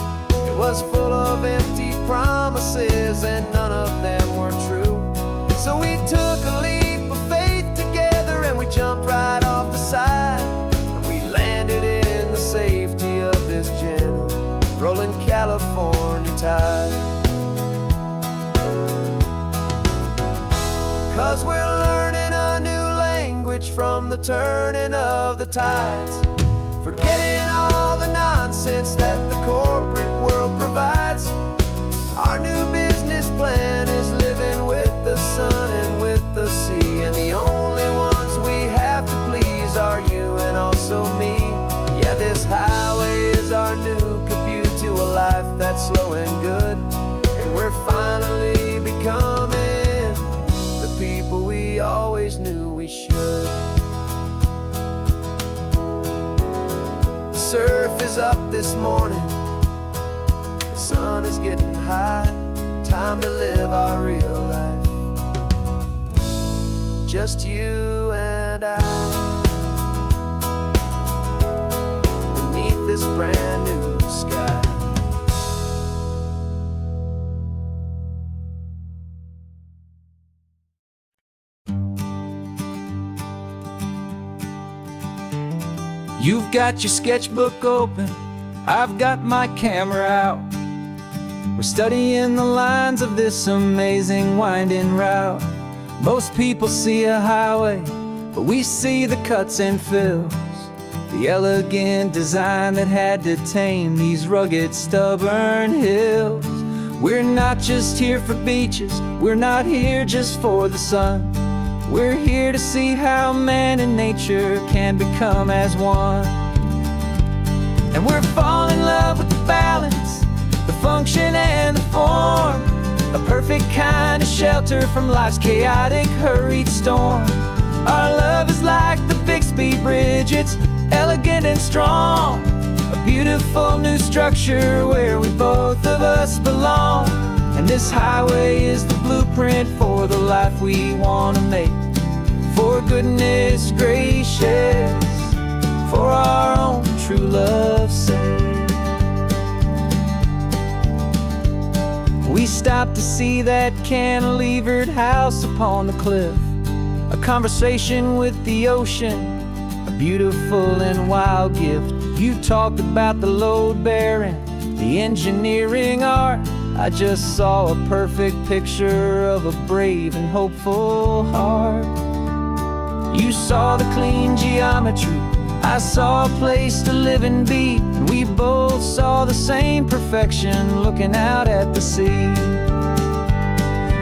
It was full of empty promises and none of them were true. So we took a leap of faith together and we jumped right off the side, and we landed in the safety of this gentle rolling California tide. 'Cause we're learning a new language from the turning of the tides, forgetting all the nonsense that the corporate world provides. Our new business plan is living with the sun and with the sea, and the only ones we have to please are you and also me. Yeah, this highway is our new commute to a life that's slow and good, and we're finally becoming the people we always knew we should. The surf is up this morning, the sun is getting high, time to live our real life, just you and I, beneath this brand new sky. You've got your sketchbook open, I've got my camera out. We're studying the lines of this amazing winding route. Most people see a highway, but we see the cuts and fills, the elegant design that had to tame these rugged, stubborn hills. We're not just here for beaches, we're not here just for the sun. We're here to see how man and nature can become as one. And we're falling in love with the balance, the function and the form, a perfect kind of shelter from life's chaotic, hurried storm. Our love is like the Bixby Bridge, it's elegant and strong, a beautiful new structure where we both of us belong. And this highway is the blueprint for the life we want to make, for goodness gracious, for our own true love's sake. We stopped to see that cantilevered house upon the cliff, a conversation with the ocean, a beautiful and wild gift. You talked about the load bearing, the engineering art. I just saw a perfect picture of a brave and hopeful heart. You saw the clean geometry, I saw a place to live and be, and we both saw the same perfection looking out at the sea.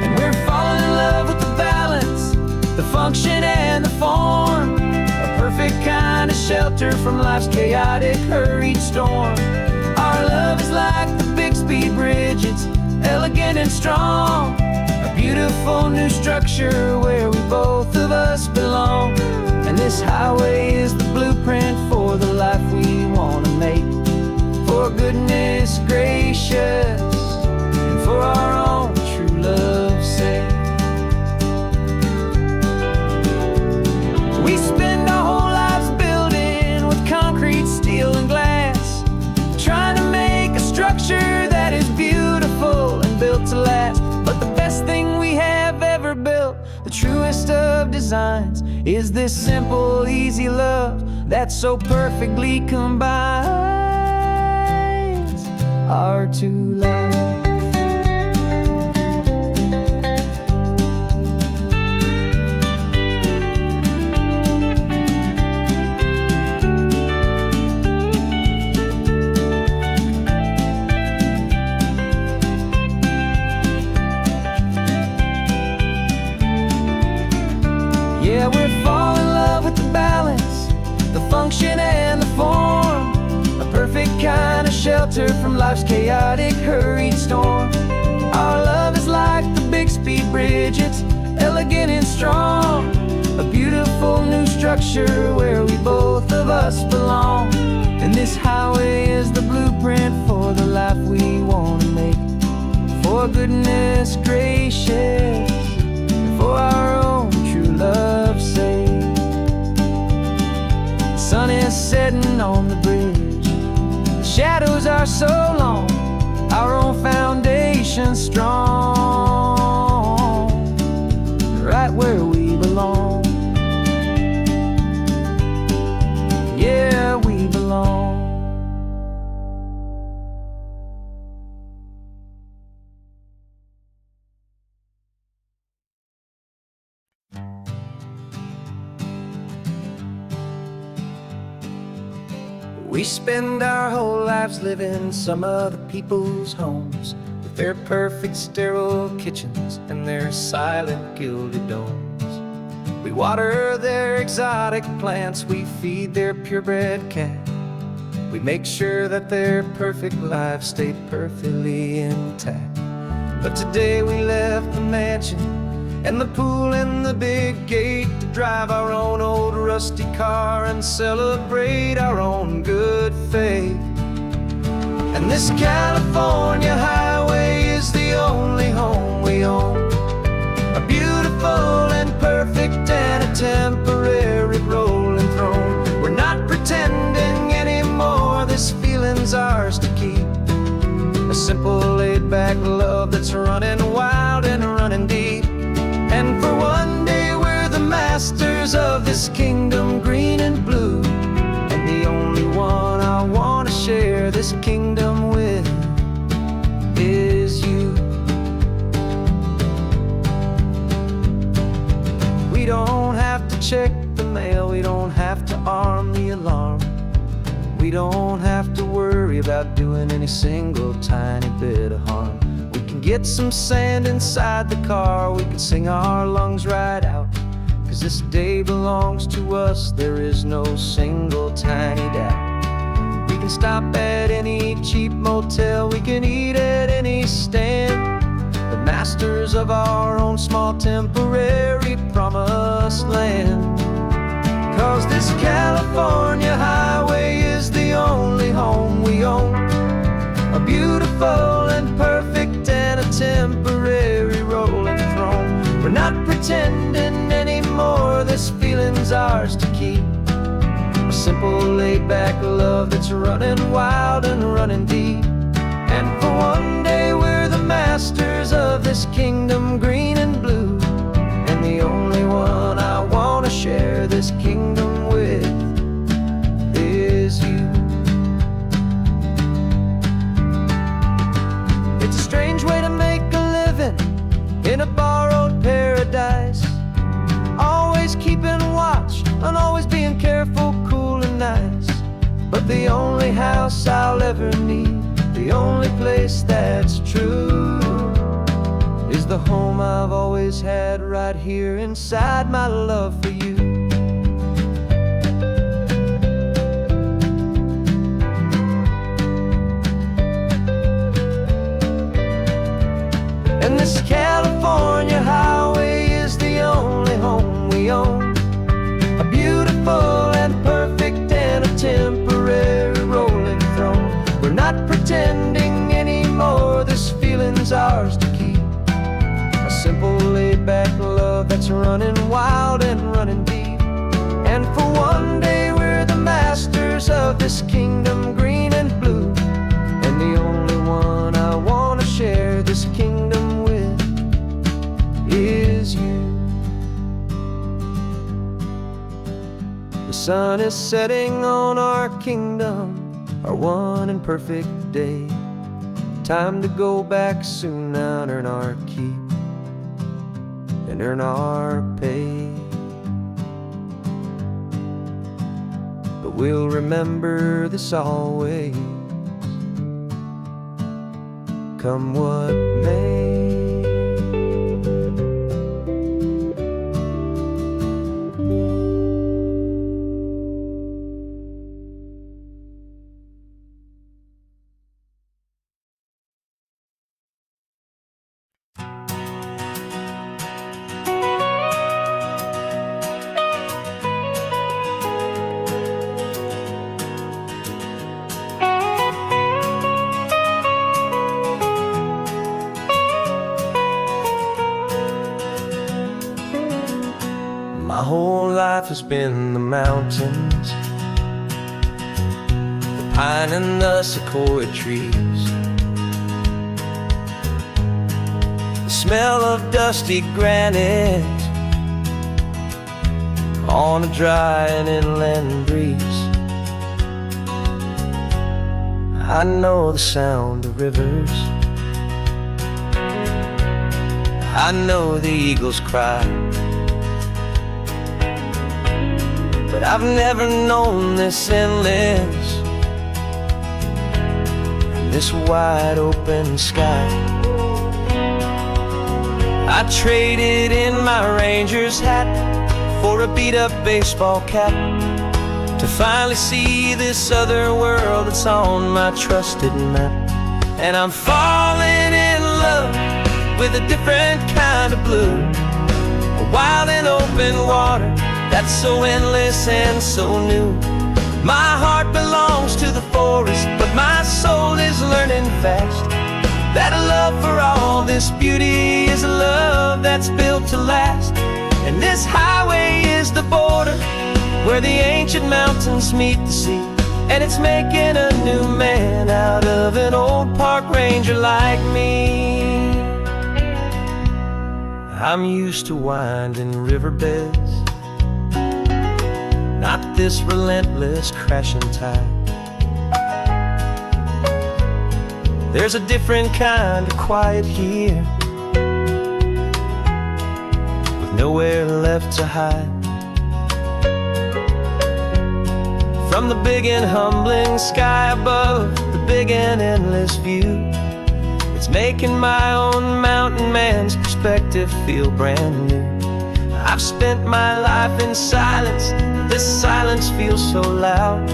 And we're falling in love with the balance, the function and the form, a perfect kind of shelter from life's chaotic, hurried storm. Our love is like the Bixby Bridge, it's elegant and strong, a beautiful new structure where we both of us belong. And this highway is the blueprint for the life we want to make, for goodness gracious and for our own true love's sake. We spend our whole lives building with concrete, steel, and glass, trying to make a structure that is beautiful and built to last. But the best thing we have ever built, the truest of designs, is this simple, easy love that so perfectly combines our two lives. Yeah, we're falling in love with the balance, the function and the form, a perfect kind of shelter from life's chaotic, hurried storm. Our love is like the Bixby Bridge, it's elegant and strong, a beautiful new structure where we both of us belong. And this highway is the blueprint for the life we want to make, for goodness gracious and for our own true love's sake. The sun is setting on the bridge, the shadows are so long, our own foundation strong, right where we belong. Yeah, we belong. We spend our whole lives living some other people's homes, with their perfect sterile kitchens and their silent gilded domes. We water their exotic plants, we feed their purebred cat, we make sure that their perfect lives stay perfectly intact. But today we left the mansion and the pool and the big gate to drive our own old rusty car and celebrate our own good faith. And this California highway is the only home we own, a beautiful and perfect and a temporary rolling throne. We're not pretending anymore, this feeling's ours to keep, a simple laid-back love that's running wild and running deep. And for one day we're the masters of this kingdom green and blue, and the only one I want to share this kingdom with is you. We don't have to check the mail, we don't have to arm the alarm, we don't have to worry about doing any single tiny bit of harm. We can get some sand inside the car, we can sing our lungs right out, 'cause this day belongs to us, there is no single tiny doubt. We can stop at any cheap motel, we can eat at any stand, the masters of our own small temporary promised land. 'Cause this California highway is the only home we own, a beautiful and perfect and a temporary rolling throne. We're not pretending anymore, this feeling's ours to keep, a simple laid-back love that's running wild and running deep. And for one day we're the masters of this kingdom green and blue, and the only one I want to share this kingdom with is you. It's a strange way house I'll ever need. The only place that's true is the home I've always had right here inside my love for you. And this California highway is the only home we own. A beautiful and perfect and a temporary rolling throne. We're not pretending anymore, this feeling's ours to keep. A simple laid-back love that's running wild and running deep. And for one day we're the masters of this kingdom, green and blue. And the only one I want to share this kingdom with is you. The sun is setting on our kingdom, our one and perfect day. Time to go back soon now and earn our keep and earn our pay. But we'll remember this always, come what may. My whole life has been the mountains, the pine and the sequoia trees, the smell of dusty granite on a dry and inland breeze. I know the sound of rivers, I know the eagles cry, but I've never known this endless, this wide open sky. I traded in my ranger's hat for a beat-up baseball cap to finally see this other world that's on my trusted map. And I'm falling in love with a different kind of blue, a wild and open water that's so endless and so new. My heart belongs to the forest, but my soul is learning fast that a love for all this beauty is a love that's built to last. And this highway is the border where the ancient mountains meet the sea, and it's making a new man out of an old park ranger like me. I'm used to winding riverbeds, not this relentless crashing tide. There's a different kind of quiet here, with nowhere left to hide. From the big and humbling sky above, the big and endless view, it's making my own mountain man's perspective feel brand new. I've spent my life in silence, this silence feels so loud.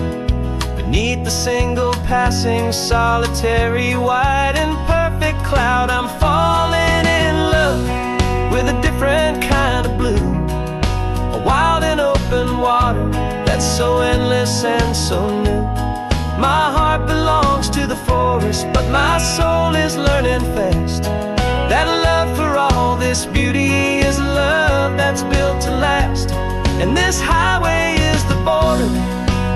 Beneath the single passing solitary white and perfect cloud, I'm falling in love with a different kind of blue, a wild and open water that's so endless and so new. My heart belongs to the forest, but my soul is learning fast that a love for all this beauty is a love that's built to last. And this highway is the border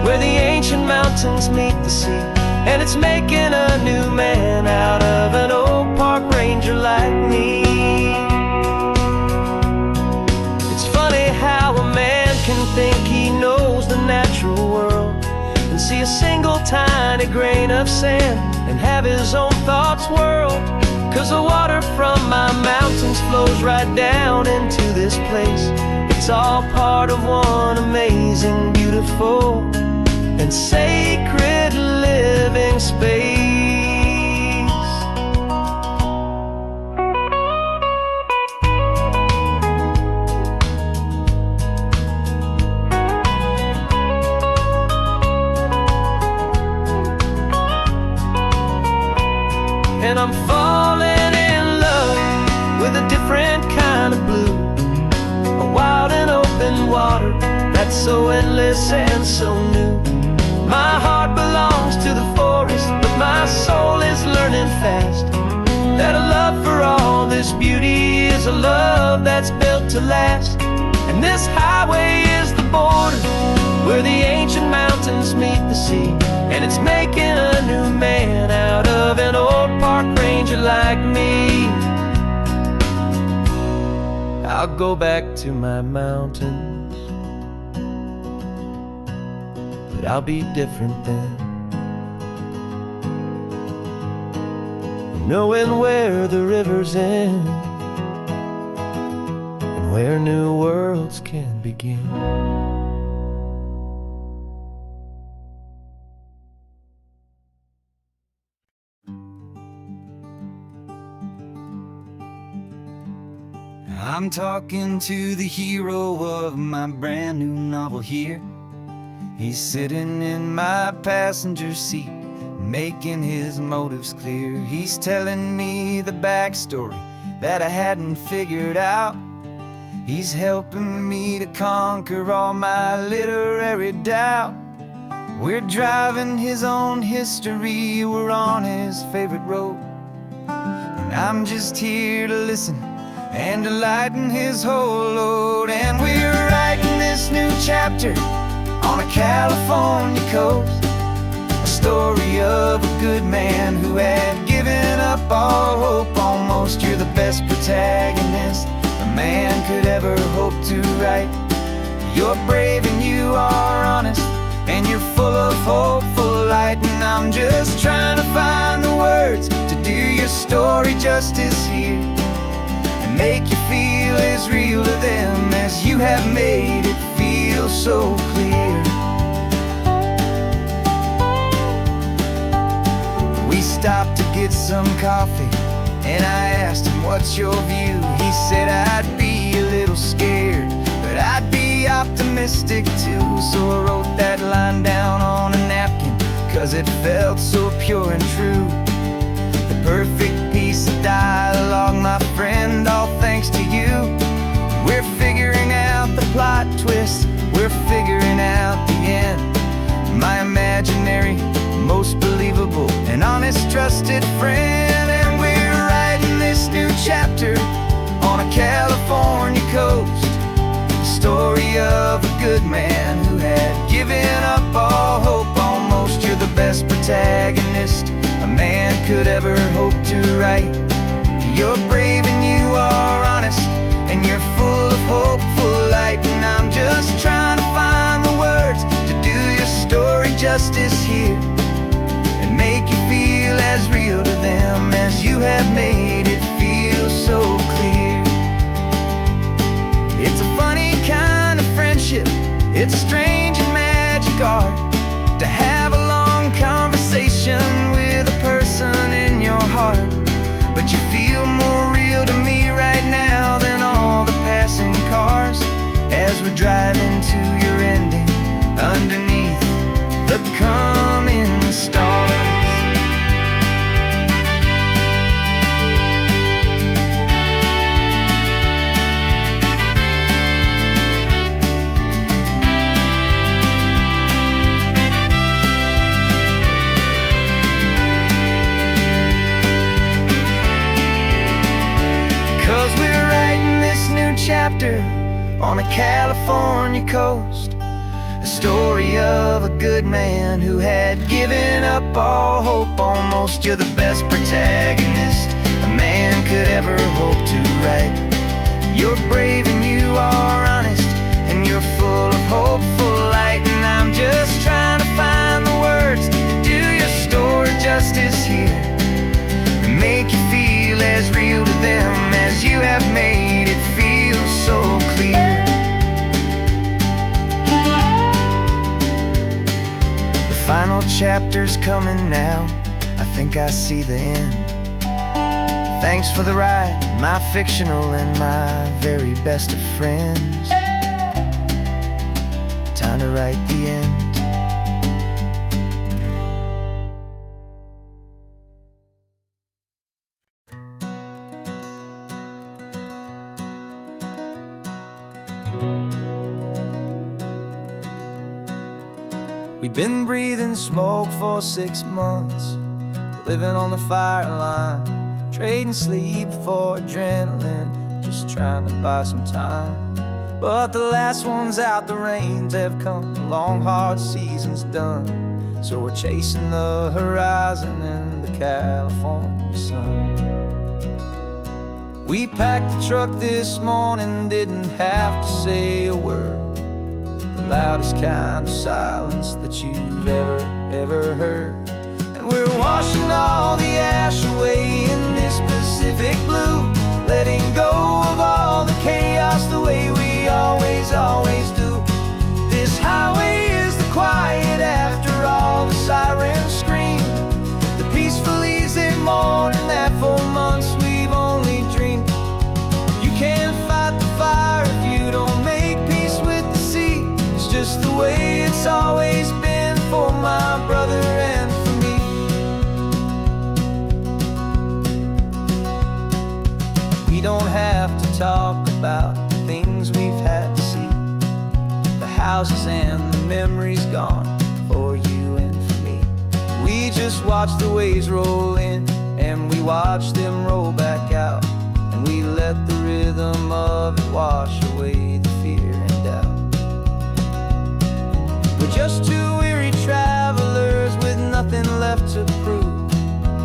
where the ancient mountains meet the sea, and it's making a new man out of an old park ranger like me. It's funny how a man can think he knows the natural world and see a single tiny grain of sand and have his own thoughts whirl. 'Cause the water from my mountains flows right down into this place. It's all part of one amazing, beautiful, and sacred living living space. And I'm falling in love with a different kind of blue, a wild and open water that's so endless and so new. My heart belongs to the forest, but my soul is learning fast that a love for all this beauty is a love that's built to last. And this highway is the border where the ancient mountains meet the sea, and it's making a new man out of an old park ranger like me. I'll go back to my mountains, but I'll be different then, knowing where the rivers end and where new worlds can begin. I'm talking to the hero of my brand new novel here. He's sitting in my passenger seat, making his motives clear. He's telling me the backstory that I hadn't figured out. He's helping me to conquer all my literary doubt. We're driving his own history, we're on his favorite road, and I'm just here to listen and to lighten his whole load. And we're writing this new chapter on a California coast, a story of a good man who had given up all hope almost. You're the best protagonist a man could ever hope to write. You're brave and you are honest, and you're full of hopeful light. And I'm just trying to find the words to do your story justice here, make you feel as real to them as you have made it feel so clear. We stopped to get some coffee, and I asked him, what's your view? He said, I'd be a little scared, but I'd be optimistic too. So I wrote that line down on a napkin, 'cause it felt so pure and true. The perfect piece of dialogue, my friend, all thanks to you. We're figuring out the plot twist, we're figuring out the end. My imaginary, most believable and honest trusted friend. And we're writing this new chapter on a California coast, the story of a good man who had given up all hope almost. You're the best protagonist a man could ever hope to write. You're brave and you are honest, and you're full of hopeful light. And I'm just trying to find the words to do your story justice here, and make you feel as real to them as you have made it feel so clear. It's a funny kind of friendship, it's strange and magic art to have a long conversation with a person in your heart. But you feel more real to me right now than all the passing cars, as we're driving to your ending underneath the coming stars. 'Cause we're writing this new chapter on a California coast, a story of a good man who had given up all hope almost. You're the best protagonist a man could ever hope to write. You're brave and you are honest, and you're full of hopeful light. And I'm just trying to find the words to do your story justice here, and make you feel as real to them as you have made it feel so clear. The final chapter's coming now, I think I see the end. Thanks for the ride, my fictional and my very best of friends. Time to write the end. We've been breathing smoke for 6 months, living on the fire line, trading sleep for adrenaline, just trying to buy some time. But the last one's out, the rains have come, the long hard season's done. So we're chasing the horizon in the California sun. We packed the truck this morning, didn't have to say a word. The loudest kind of silence that you've ever heard. And we're washing all the ash away in this Pacific blue, letting go of all the chaos the way we always do. This highway is the quiet after all the sirens scream, the peaceful easy morning that for months we've only dreamed. You can't fight the fire if you don't make peace with the sea. It's just the way it's always been for my brother and for me. We don't have to talk about the things we've had to see, the houses and the memories gone for you and for me. We just watch the waves roll in, and we watch them roll back out, and we let the rhythm of it wash away the fear and doubt. We're just two weary travelers with nothing left to prove,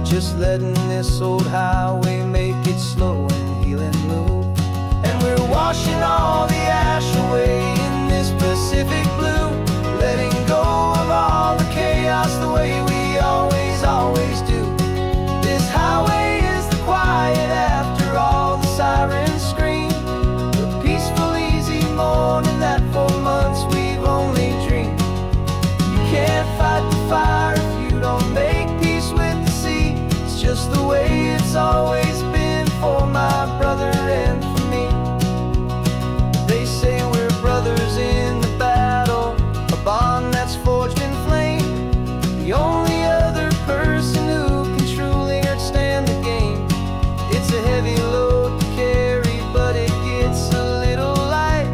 just letting this old highway make it slow and healing move. And we're washing all the ash away in this Pacific blue, letting go of all the chaos the way we always do. This highway is the quiet after all the sirens scream, the peaceful easy morning that for months we've only dreamed. You can't fight the fire if you don't make peace with the sea. It's just the way it's always been for my brother and for me. They say we're brothers in the battle, a bond that's forged in flame. The only other person who can truly understand the game. It's a heavy load to carry, but it gets a little light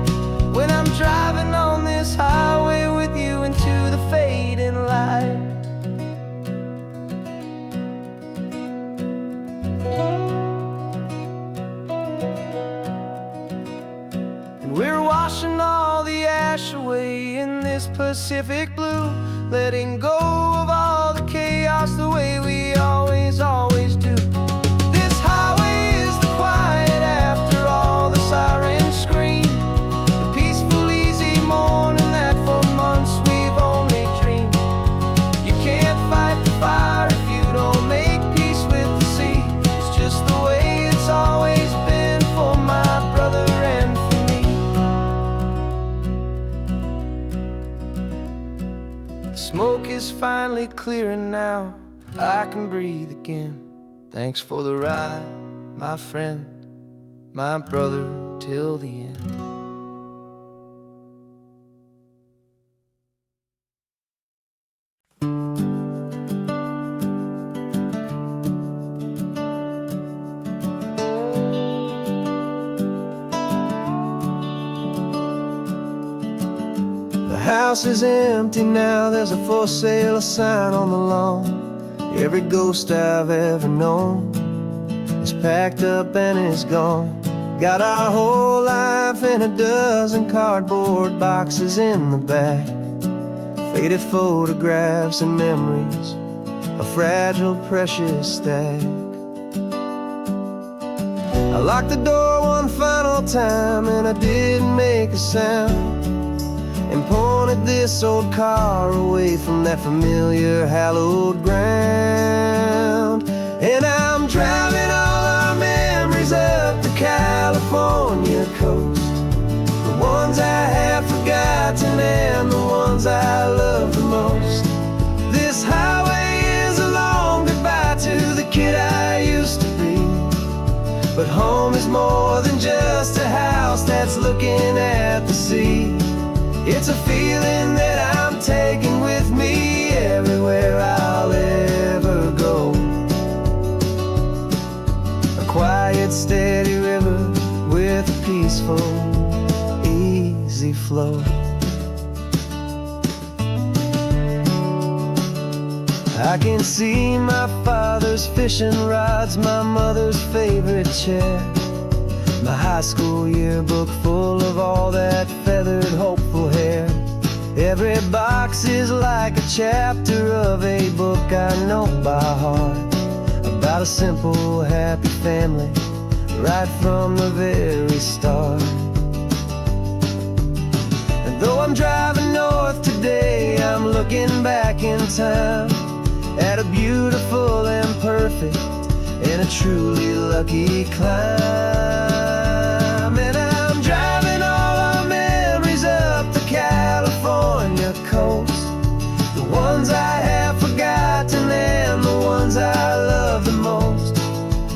when I'm driving on this highway with you into the fading light. And we're washing all the ash away in this Pacific blue, letting go of all the chaos the way we always do. This highway is the quiet after all the sirens scream, the peaceful easy morning that for months we've only dreamed. You can't fight the fire if you don't make peace with the sea. It's just the way it's always been for my brother and for me. The smoke is finally clearing now, I can breathe again. Thanks for the ride, my friend, my brother, till the end. The house is empty now, there's a for sale sign on the lawn. Every ghost I've ever known is packed up and is gone. Got our whole life in a dozen cardboard boxes in the back, faded photographs and memories, a fragile, precious stack. I locked the door one final time and I didn't make a sound, and pointed this old car away from that familiar hallowed ground. And I'm driving all our memories up the California coast, the ones I have forgotten and the ones I love the most. This more than just a house that's looking at the sea. It's a feeling that I'm taking with me everywhere I'll ever go. A quiet, steady river with a peaceful, easy flow. I can see my father's fishing rods, my mother's favorite chair, my high school yearbook full of all that feathered, hopeful hair. Every box is like a chapter of a book I know by heart, about a simple, happy family right from the very start. And though I'm driving north today, I'm looking back in time at a beautiful and perfect and a truly lucky climb. And I'm driving all our memories up the California coast, the ones I have forgotten and the ones I love the most.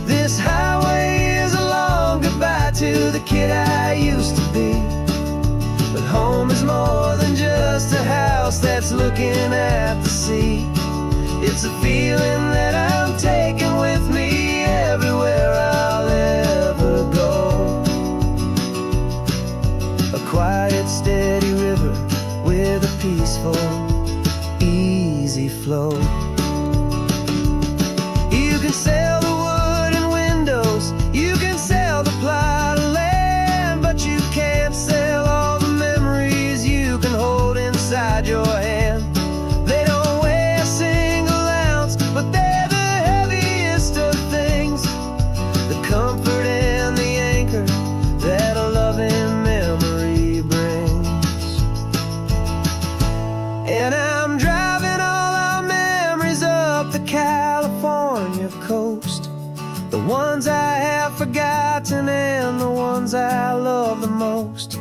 This highway is a long goodbye to the kid I used to be, but home is more than just a house that's looking at the sea. It's a feeling that I'm taking with me everywhere I'll ever go. A quiet, steady river with a peaceful, easy flow. You can sail the wooden windows, you can sail the plot of land, but you can't sail all the memories you can hold inside your hand. They don't weigh a single ounce, but they're the heaviest of things, the comfort and the anchor that a loving memory brings. And I'm driving all our memories up the California coast, the ones I have forgotten and the ones I love the most.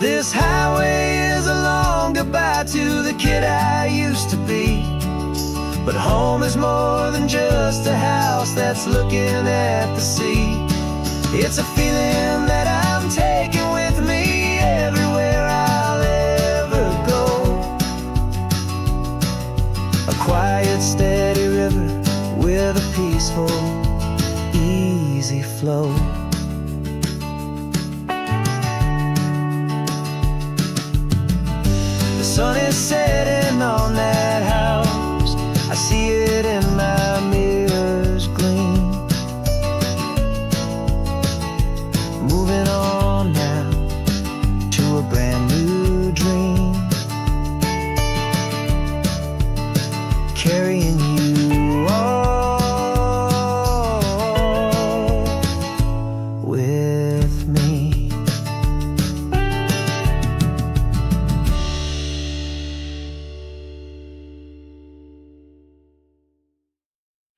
This highway is a long goodbye to the kid I used to be, but home is more than just a house that's looking at the sea. It's a feeling that I'm taking with me everywhere I'll ever go. A quiet, steady river with a peaceful, easy flow. The sun is setting on